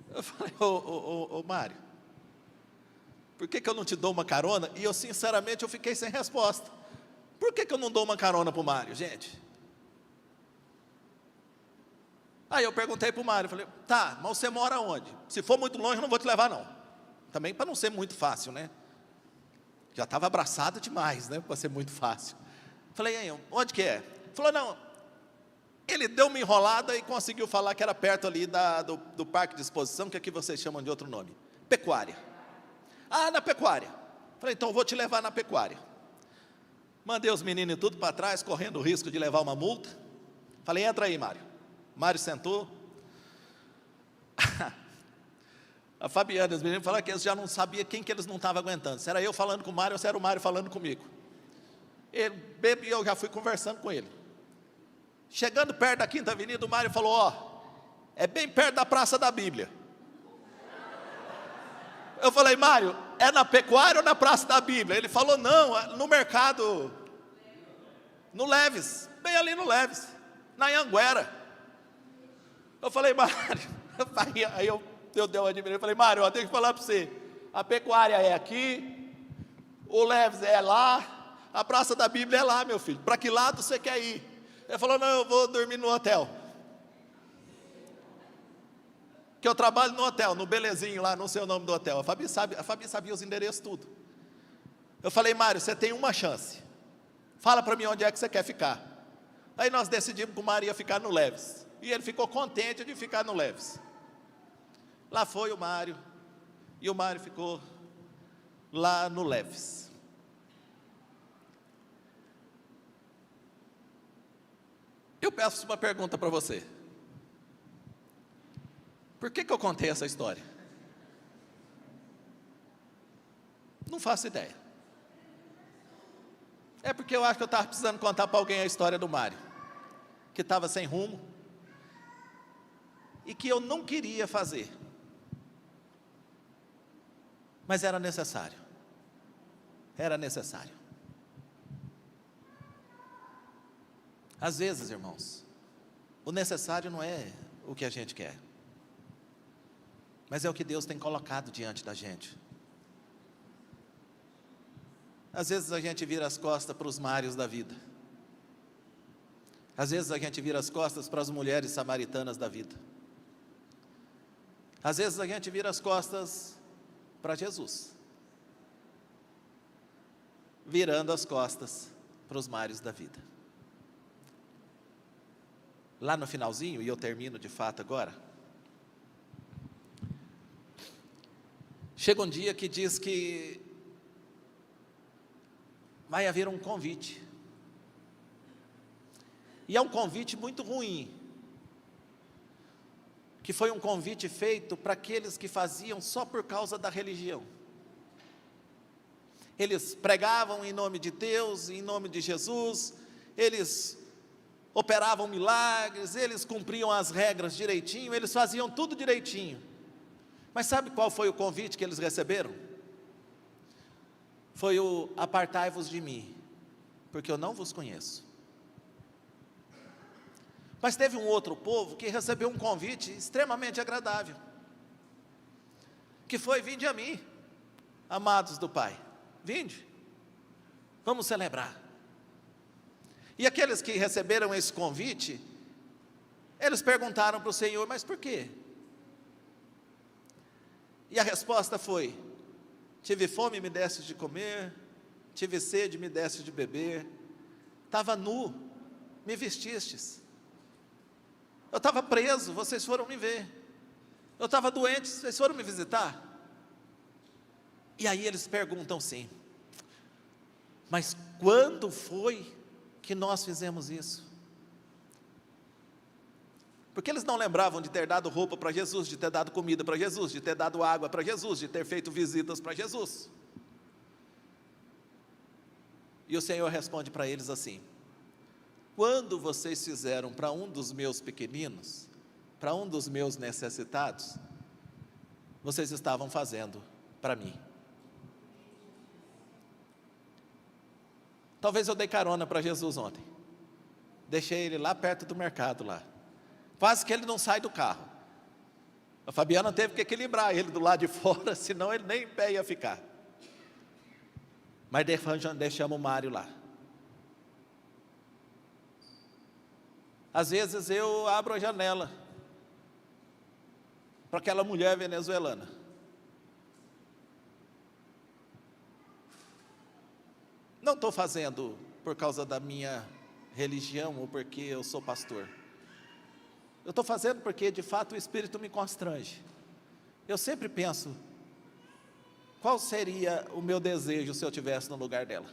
Eu falei, ô Mário, por que eu não te dou uma carona? E eu, sinceramente, eu fiquei sem resposta. Por que eu não dou uma carona para o Mário, gente? Aí eu perguntei para o Mário, falei, tá, mas você mora onde? Se for muito longe, eu não vou te levar, não. Também para não ser muito fácil, né? Já estava abraçado demais, né? Para ser muito fácil. Falei, aí, onde que é? Ele falou, não. Ele deu uma enrolada e conseguiu falar que era perto ali do parque de exposição, que aqui vocês chamam de outro nome. Pecuária. Ah, na pecuária. Falei, então eu vou te levar na pecuária. Mandei os meninos tudo para trás, correndo o risco de levar uma multa. Falei, entra aí, Mário. Mário sentou. A Fabiana e os meninos falaram que eles já não sabiam quem que eles não estavam aguentando. Se era eu falando com o Mário ou se era o Mário falando comigo. Ele bebeu e eu já fui conversando com ele. Chegando perto da Quinta Avenida, o Mário falou, ó, é bem perto da Praça da Bíblia. Eu falei, Mário, é na pecuária ou na Praça da Bíblia? Ele falou, não, no mercado, no Leves, bem ali no Leves, na Anhanguera. Eu falei, Mário, aí eu dei uma admiração, eu falei, Mário, eu tenho que falar para você, a pecuária é aqui, o Leves é lá, a Praça da Bíblia é lá, meu filho, para que lado você quer ir? Ele falou, não, eu vou dormir no hotel. Que eu trabalho no hotel, no Belezinho lá, não sei o nome do hotel. A Fabi sabia os endereços, tudo. Eu falei, Mário, você tem uma chance. Fala para mim onde é que você quer ficar. Aí nós decidimos que o Mário ia ficar no Leves. E ele ficou contente de ficar no Leves. Lá foi o Mário. E o Mário ficou lá no Leves. Eu peço uma pergunta para você. Por que eu contei essa história? Não faço ideia. É porque eu acho que eu estava precisando contar para alguém a história do Mário, que estava sem rumo, e que eu não queria fazer, mas era necessário. Era necessário. Às vezes, irmãos, o necessário não é o que a gente quer, mas é o que Deus tem colocado diante da gente. Às vezes a gente vira as costas para os Mários da vida. Às vezes a gente vira as costas para as mulheres samaritanas da vida. Às vezes a gente vira as costas para Jesus, virando as costas para os Mários da vida. Lá no finalzinho, e eu termino de fato agora, chega um dia que diz que vai haver um convite. E é um convite muito ruim, que foi um convite feito para aqueles que faziam só por causa da religião. Eles pregavam em nome de Deus, em nome de Jesus, eles operavam milagres, eles cumpriam as regras direitinho, eles faziam tudo direitinho. Mas sabe qual foi o convite que eles receberam? Foi o apartai-vos de mim, porque eu não vos conheço. Mas teve um outro povo que recebeu um convite extremamente agradável, que foi: vinde a mim, amados do Pai, vinde, vamos celebrar. E aqueles que receberam esse convite, eles perguntaram para o Senhor: mas por quê? E a resposta foi: tive fome, me deste de comer, tive sede, me deste de beber, estava nu, me vestistes, eu estava preso, vocês foram me ver, eu estava doente, vocês foram me visitar. E aí eles perguntam assim: Mas quando foi que nós fizemos isso? Porque eles não lembravam de ter dado roupa para Jesus, de ter dado comida para Jesus, de ter dado água para Jesus, de ter feito visitas para Jesus. E o Senhor responde para eles assim: quando vocês fizeram para um dos meus pequeninos, para um dos meus necessitados, vocês estavam fazendo para mim. Talvez eu dei carona para Jesus ontem, deixei ele lá perto do mercado lá, quase que ele não sai do carro. A Fabiana teve que equilibrar ele do lado de fora, senão ele nem em pé ia ficar. Mas deixamos o Mário lá. Às vezes eu abro a janela para aquela mulher venezuelana. Não estou fazendo por causa da minha religião ou porque eu sou pastor. Eu estou fazendo porque de fato o Espírito me constrange. Eu sempre penso, qual seria o meu desejo se eu estivesse no lugar dela?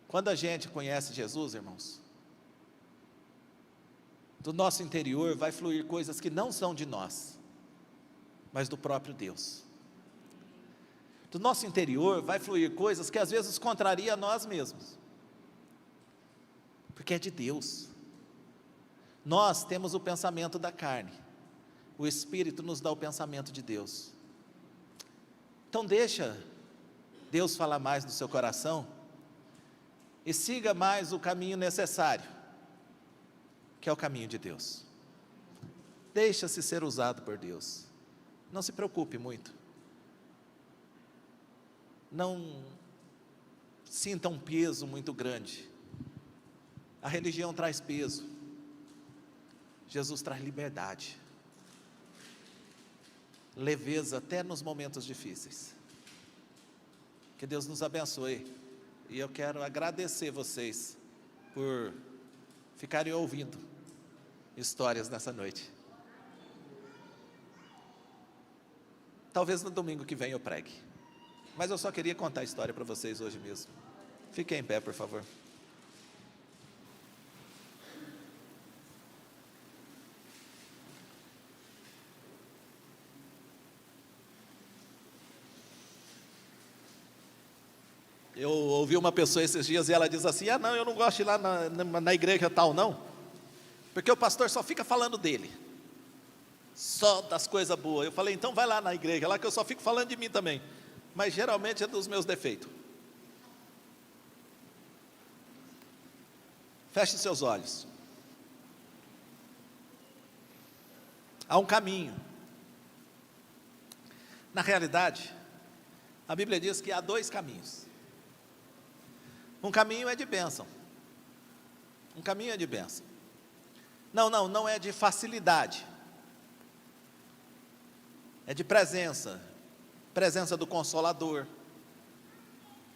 Quando a gente conhece Jesus, irmãos, do nosso interior vai fluir coisas que não são de nós, mas do próprio Deus. Do nosso interior vai fluir coisas que às vezes contrariam a nós mesmos, porque é de Deus. Nós temos o pensamento da carne, o Espírito nos dá o pensamento de Deus. Então deixa Deus falar mais no seu coração, e siga mais o caminho necessário, que é o caminho de Deus. Deixa-se ser usado por Deus, não se preocupe muito, não sinta um peso muito grande. A religião traz peso, Jesus traz liberdade, leveza até nos momentos difíceis. Que Deus nos abençoe, e eu quero agradecer vocês por ficarem ouvindo histórias nessa noite. Talvez no domingo que vem eu pregue, mas eu só queria contar a história para vocês hoje mesmo. Fiquem em pé, por favor. Eu ouvi uma pessoa esses dias e ela diz assim: ah não, eu não gosto de ir lá na igreja tal não, porque o pastor só fica falando dele, só das coisas boas. Eu falei, então vai lá na igreja, lá que eu só fico falando de mim também, mas geralmente é dos meus defeitos. Feche seus olhos. Há um caminho. Na realidade, a Bíblia diz que há dois caminhos. Um caminho é de bênção. Um caminho é de bênção. Não é de facilidade. É de presença. Presença do Consolador.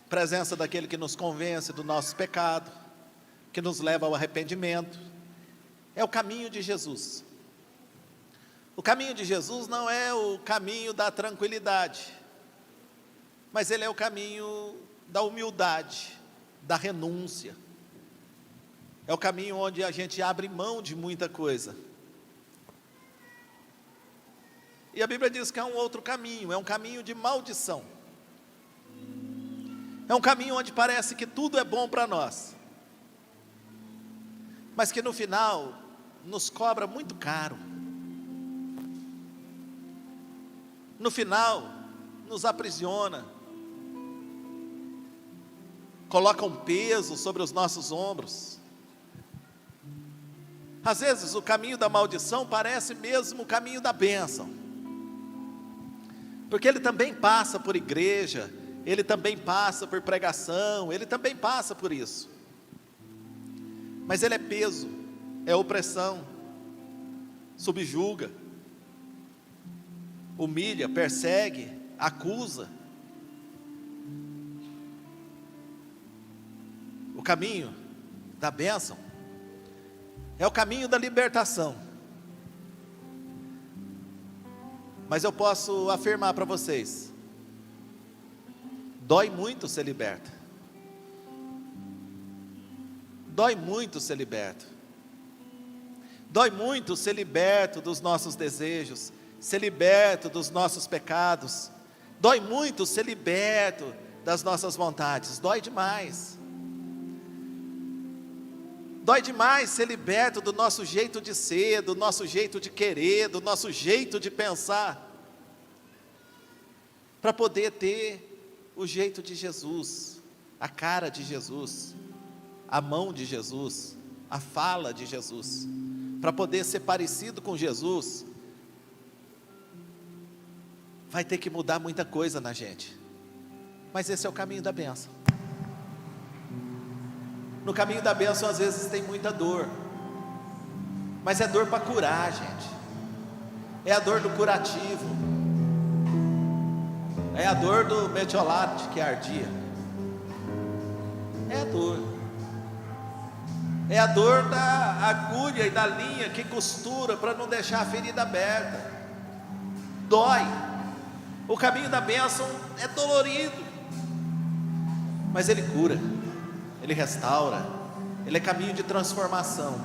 Presença daquele que nos convence do nosso pecado, que nos leva ao arrependimento. É o caminho de Jesus. O caminho de Jesus não é o caminho da tranquilidade, mas ele é o caminho da humildade, da renúncia. É o caminho onde a gente abre mão de muita coisa. E a Bíblia diz que há um outro caminho, é um caminho de maldição. É um caminho onde parece que tudo é bom para nós, mas que no final nos cobra muito caro. No final nos aprisiona, coloca um peso sobre os nossos ombros. Às vezes o caminho da maldição parece mesmo o caminho da bênção, porque ele também passa por igreja, ele também passa por pregação, ele também passa por isso, mas ele é peso, é opressão, subjuga, humilha, persegue, acusa. O caminho da bênção é o caminho da libertação. Mas eu posso afirmar para vocês Dói muito ser liberto. Dói muito ser liberto. Dói muito ser liberto dos nossos desejos, ser liberto dos nossos pecados. Dói muito ser liberto das nossas vontades. Dói demais. Dói demais ser liberto do nosso jeito de ser, do nosso jeito de querer, do nosso jeito de pensar, para poder ter o jeito de Jesus, a cara de Jesus, a mão de Jesus, a fala de Jesus. Para poder ser parecido com Jesus, vai ter que mudar muita coisa na gente, mas esse é o caminho da bênção. No caminho da bênção às vezes tem muita dor, mas é dor para curar, gente. É a dor do curativo, é a dor do metiolate que ardia, é a dor. É a dor da agulha e da linha que costura para não deixar a ferida aberta. Dói. O caminho da bênção é dolorido, mas ele cura, ele restaura, ele é caminho de transformação.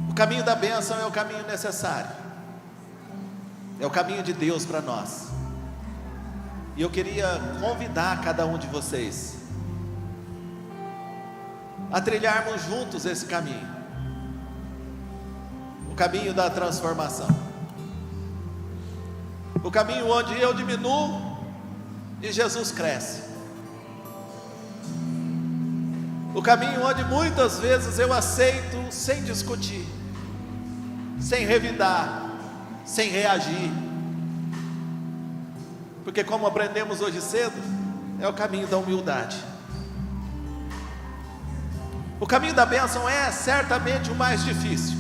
O caminho da bênção é o caminho necessário, é o caminho de Deus para nós. E eu queria convidar cada um de vocês a trilharmos juntos esse caminho, o caminho da transformação, o caminho onde eu diminuo e Jesus cresce, o caminho onde muitas vezes eu aceito sem discutir, sem revidar, sem reagir, porque como aprendemos hoje cedo, é o caminho da humildade. O caminho da bênção é certamente o mais difícil,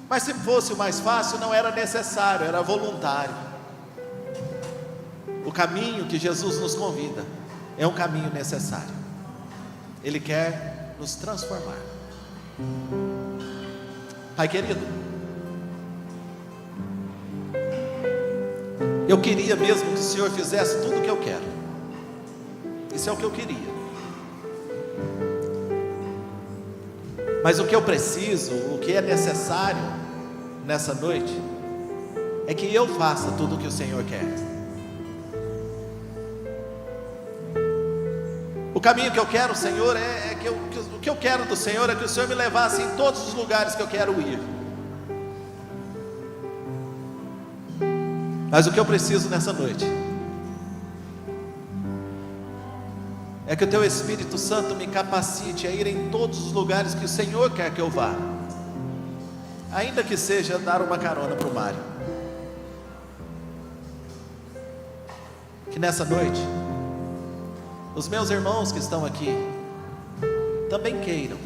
mas se fosse o mais fácil não era necessário, era voluntário. O caminho que Jesus nos convida é um caminho necessário. Ele quer nos transformar. Pai querido, eu queria mesmo que o Senhor fizesse tudo o que eu quero. Isso é o que eu queria. Mas o que eu preciso, o que é necessário nessa noite, é que eu faça tudo o que o Senhor quer. O caminho que eu quero, Senhor, o que eu quero do Senhor é que o Senhor me levasse em todos os lugares que eu quero ir. Mas o que eu preciso nessa noite é que o Teu Espírito Santo me capacite a ir em todos os lugares que o Senhor quer que eu vá, ainda que seja dar uma carona para o Mário. Que nessa noite os meus irmãos que estão aqui também queiram,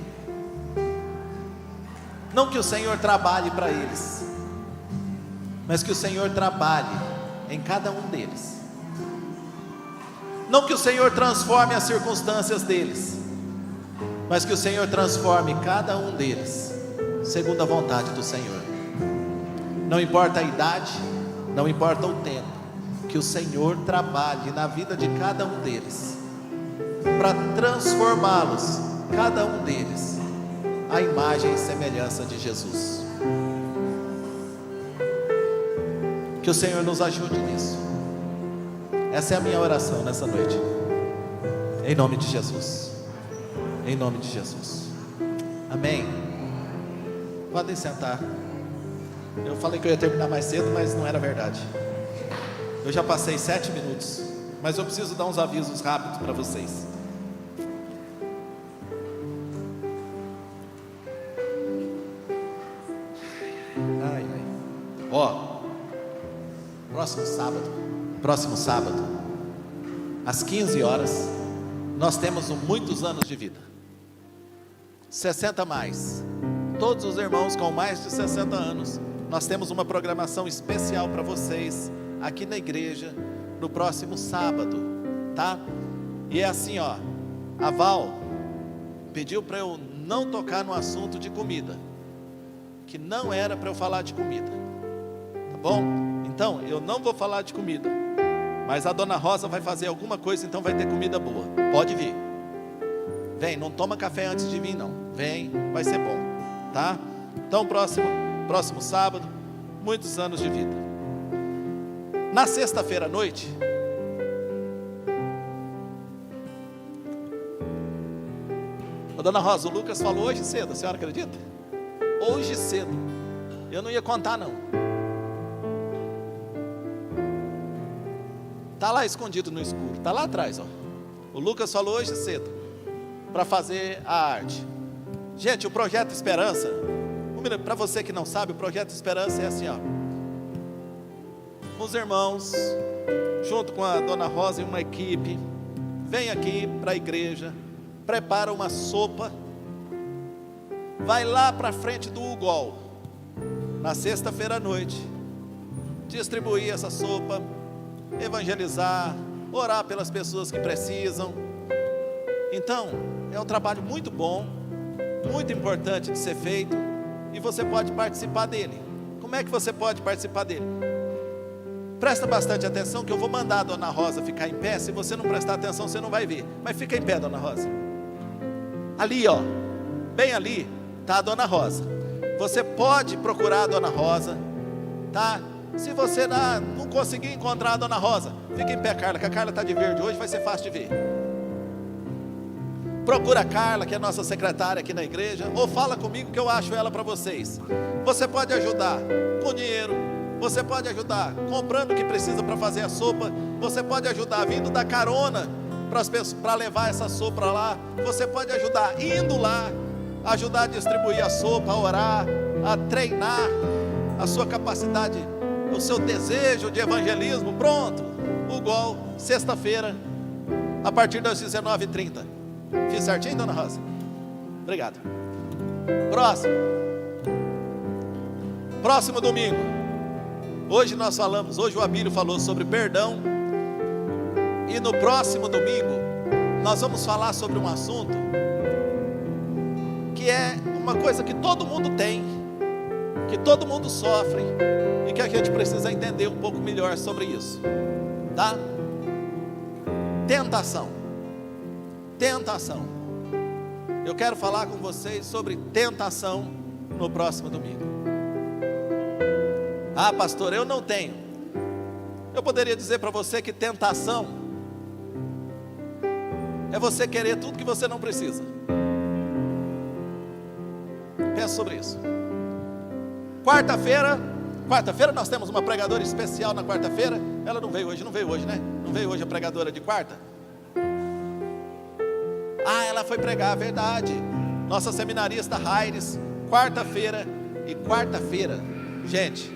não que o Senhor trabalhe para eles, mas que o Senhor trabalhe em cada um deles. Não que o Senhor transforme as circunstâncias deles, mas que o Senhor transforme cada um deles segundo a vontade do Senhor. Não importa a idade, não importa o tempo, que o Senhor trabalhe na vida de cada um deles, para transformá-los, cada um deles, à imagem e semelhança de Jesus. Que o Senhor nos ajude nisso. Essa é a minha oração nessa noite, em nome de Jesus, em nome de Jesus, amém. Podem sentar. Eu falei que eu ia terminar mais cedo, mas não era verdade. Eu já passei 7 minutos, mas eu preciso dar uns avisos rápidos para vocês. Próximo sábado, às 15 horas, nós temos muitos anos de vida, 60 mais, todos os irmãos com mais de 60 anos, nós temos uma programação especial para vocês, aqui na igreja, no próximo sábado, tá? E é assim, ó, a Val pediu para eu não tocar no assunto de comida, que não era para eu falar de comida, tá bom? Então, eu não vou falar de comida, mas a Dona Rosa vai fazer alguma coisa, então vai ter comida boa. Pode vir. Vem, não toma café antes de vir não. Vem, vai ser bom, tá? Então, próximo sábado, muitos anos de vida. Na sexta-feira à noite, a Dona Rosa, o Lucas falou hoje cedo, a senhora acredita? Hoje cedo. Eu não ia contar não. Está lá escondido no escuro, está lá atrás, ó. O Lucas falou hoje cedo, para fazer a arte. Gente, o Projeto Esperança, para você que não sabe, o Projeto Esperança é assim, ó. Os irmãos, junto com a Dona Rosa e uma equipe, vem aqui para a igreja, prepara uma sopa, vai lá para frente do UGOL, na sexta-feira à noite, distribuir essa sopa, evangelizar, orar pelas pessoas que precisam. Então, é um trabalho muito bom, muito importante de ser feito, e você pode participar dele. Como é que você pode participar dele? Presta bastante atenção, que eu vou mandar a Dona Rosa ficar em pé. Se você não prestar atenção, você não vai ver, mas fica em pé, Dona Rosa. Ali, ó, bem ali, está a Dona Rosa. Você pode procurar a Dona Rosa, tá? Se você não conseguir encontrar a Dona Rosa, fica em pé, Carla, que a Carla está de verde hoje, vai ser fácil de ver. Procura a Carla, que é nossa secretária aqui na igreja, ou fala comigo que eu acho ela para vocês. Você pode ajudar com dinheiro, você pode ajudar comprando o que precisa para fazer a sopa, você pode ajudar vindo da carona para levar essa sopa lá, você pode ajudar indo lá, ajudar a distribuir a sopa, a orar, a treinar a sua capacidade, o seu desejo de evangelismo. Pronto, o gol, sexta-feira, a partir das 19h30. Fiz certinho, Dona Rosa? Obrigado. Próximo domingo. Hoje o Abílio falou sobre perdão. E no próximo domingo, nós vamos falar sobre um assunto que é uma coisa que todo mundo tem, que todo mundo sofre, e que a gente precisa entender um pouco melhor sobre isso, tá? Tentação. Eu quero falar com vocês sobre tentação no próximo domingo. Ah, pastor, eu não tenho. Eu poderia dizer para você que tentação é você querer tudo que você não precisa. Pense sobre isso. Quarta-feira nós temos uma pregadora especial na quarta-feira. Ela não veio hoje, né? Não veio hoje a pregadora de quarta. Ah, ela foi pregar, verdade. Nossa seminarista Raires, quarta-feira, gente,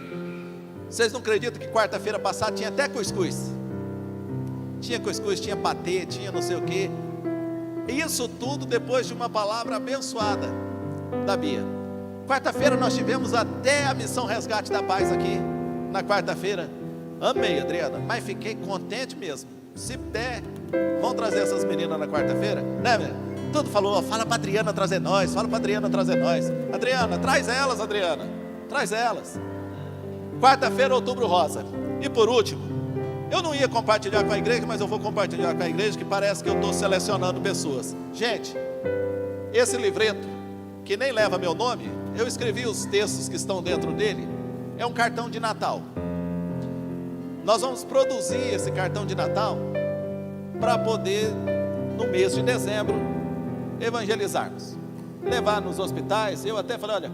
vocês não acreditam que quarta-feira passada tinha até cuscuz? Tinha cuscuz, tinha patê, tinha não sei o que. Isso tudo depois de uma palavra abençoada da Bia. Quarta-feira nós tivemos até a missão Resgate da Paz aqui, na quarta-feira. Amei, Adriana, mas fiquei contente mesmo. Se der, vão trazer essas meninas na quarta-feira, né, meu? Tudo falou, fala para Adriana trazer nós, Adriana, traz elas, traz elas. Quarta-feira, Outubro Rosa. E por último, eu não ia compartilhar com a igreja, mas eu vou compartilhar com a igreja, que parece que eu estou selecionando pessoas. Gente, esse livreto, que nem leva meu nome, eu escrevi os textos que estão dentro dele, é um cartão de Natal. Nós vamos produzir esse cartão de Natal para poder, no mês de dezembro, evangelizarmos, levar nos hospitais. Eu até falei, olha,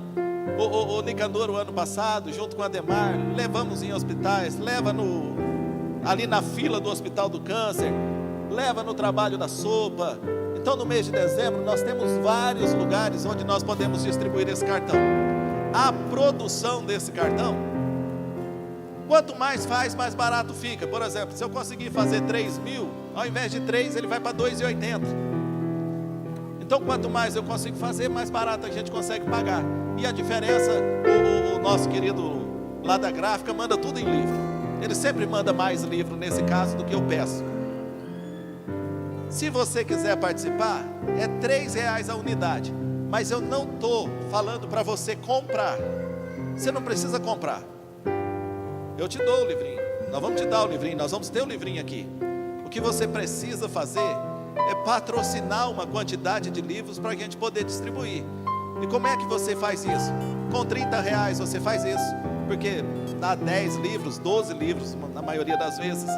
o Nicandor, o ano passado, junto com a Ademar, levamos em hospitais, leva ali na fila do Hospital do Câncer, leva no trabalho da sopa. Então no mês de dezembro nós temos vários lugares onde nós podemos distribuir esse cartão. A produção desse cartão, quanto mais faz, mais barato fica. Por exemplo, se eu conseguir fazer 3.000, ao invés de 3, ele vai para 2,80. Então quanto mais eu consigo fazer, mais barato a gente consegue pagar. E a diferença, o nosso querido lá da gráfica manda tudo em livro. Ele sempre manda mais livro nesse caso do que eu peço. Se você quiser participar, é R$3 a unidade. Mas eu não estou falando para você comprar. Você não precisa comprar. eu te dou o livrinho. Nós vamos te dar o livrinho, nós vamos ter o livrinho aqui. O que você precisa fazer é patrocinar uma quantidade de livros para a gente poder distribuir. E como é que você faz isso? Com R$30 você faz isso, porque dá 10 livros, 12 livros, na maioria das vezes,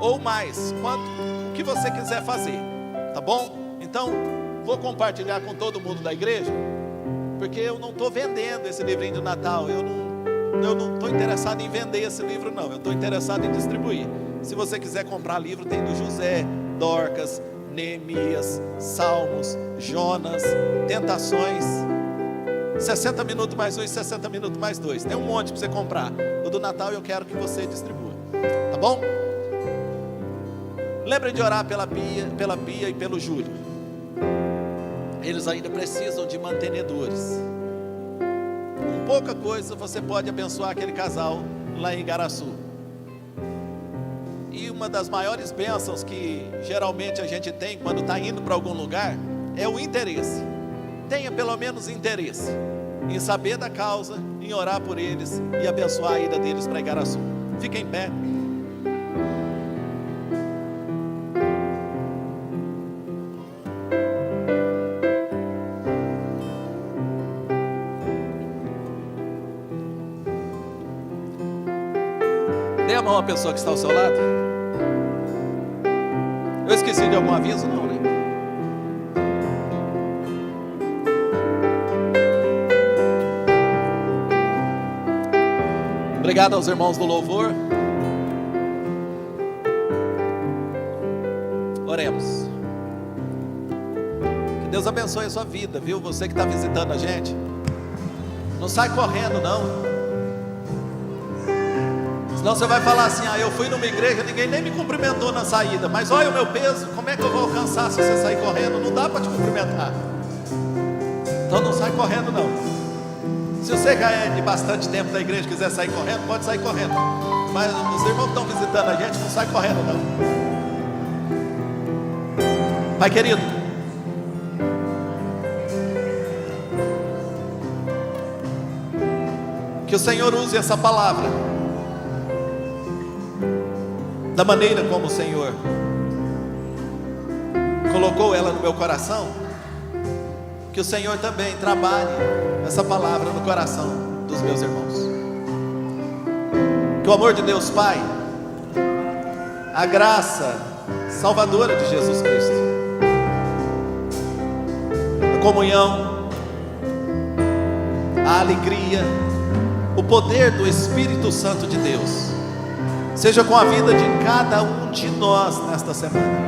ou mais, o que você quiser fazer, tá bom? Então, vou compartilhar com todo mundo da igreja, porque eu não estou vendendo esse livrinho do Natal, eu não estou interessado em vender esse livro não, eu estou interessado em distribuir. Se você quiser comprar livro, tem do José, Dorcas, Neemias, Salmos, Jonas, Tentações, 60 minutos mais 1 e 60 minutos mais 2, tem um monte para você comprar. O do Natal eu quero que você distribua, tá bom? Lembre de orar pela Bia e pelo Júlio. Eles ainda precisam de mantenedores. Com pouca coisa você pode abençoar aquele casal lá em Igaraçu. E uma das maiores bênçãos que geralmente a gente tem quando está indo para algum lugar é o interesse. Tenha pelo menos interesse em saber da causa, em orar por eles e abençoar a ida deles para Igaraçu. Fiquem em pé. Dê a mão à pessoa que está ao seu lado. Eu esqueci de algum aviso? Não, né? Obrigado aos irmãos do louvor. Oremos. Que Deus abençoe a sua vida, viu? Você que está visitando a gente, não sai correndo não. Senão você vai falar assim: eu fui numa igreja, ninguém nem me cumprimentou na saída, mas olha o meu peso, como é que eu vou alcançar se você sair correndo? Não dá para te cumprimentar. Então não sai correndo não. Se você já é de bastante tempo da igreja e quiser sair correndo, pode sair correndo. Mas os irmãos que estão visitando a gente, não sai correndo não. Pai querido, que o Senhor use essa palavra da maneira como o Senhor colocou ela no meu coração. Que o Senhor também trabalhe essa palavra no coração dos meus irmãos. Que o amor de Deus Pai, a graça salvadora de Jesus Cristo, a comunhão, a alegria, o poder do Espírito Santo de Deus seja com a vida de cada um de nós nesta semana.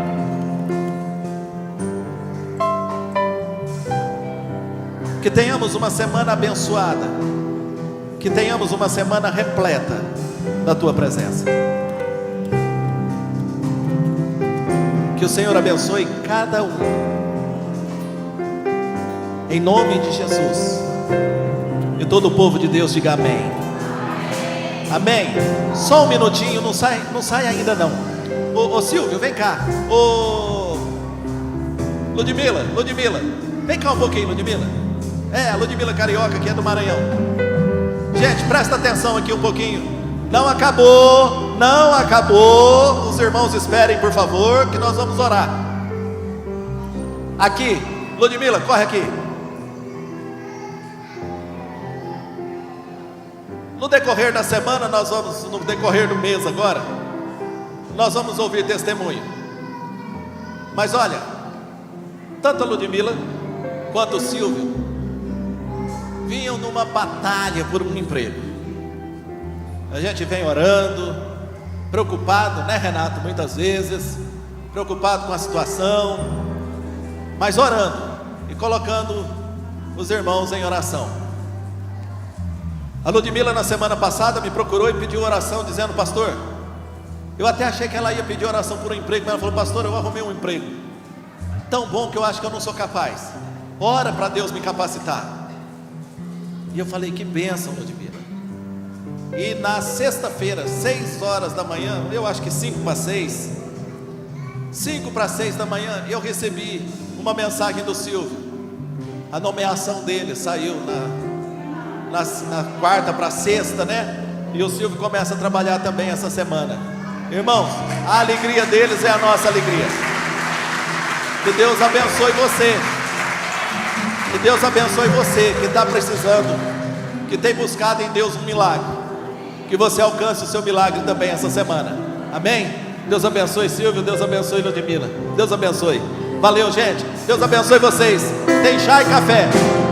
Que tenhamos uma semana abençoada, que tenhamos uma semana repleta da Tua presença. Que o Senhor abençoe cada um, em nome de Jesus. E todo o povo de Deus diga amém. Amém. Só um minutinho, não sai ainda não. Ô Silvio, vem cá. Ô Ludmila, vem cá um pouquinho, Ludmila. A Ludmila Carioca, que é do Maranhão. Gente, presta atenção aqui um pouquinho. Não acabou. Os irmãos esperem, por favor, que nós vamos orar. Aqui, Ludmila, corre aqui. No decorrer da semana, no decorrer do mês agora, nós vamos ouvir testemunho. Mas olha, tanto a Ludmila quanto o Silvio vinham numa batalha por um emprego. A gente vem orando, preocupado, né, Renato? Muitas vezes, preocupado com a situação, mas orando e colocando os irmãos em oração. A Ludmila na semana passada me procurou e pediu oração, dizendo: pastor, eu até achei que ela ia pedir oração por um emprego, mas ela falou: pastor, eu arrumei um emprego tão bom que eu acho que eu não sou capaz, ora para Deus me capacitar. E eu falei: que bênção, Ludmila. E na sexta-feira, 6 horas da manhã, eu acho que 5 para 6 da manhã, eu recebi uma mensagem do Silvio. A nomeação dele saiu na quarta para sexta, né? E o Silvio começa a trabalhar também essa semana. Irmãos, a alegria deles é a nossa alegria. Que Deus abençoe você. Que Deus abençoe você que está precisando, que tem buscado em Deus um milagre. Que você alcance o seu milagre também essa semana. Amém? Deus abençoe Silvio, Deus abençoe Ludmila. Deus abençoe. Valeu, gente. Deus abençoe vocês. Tem chá e café.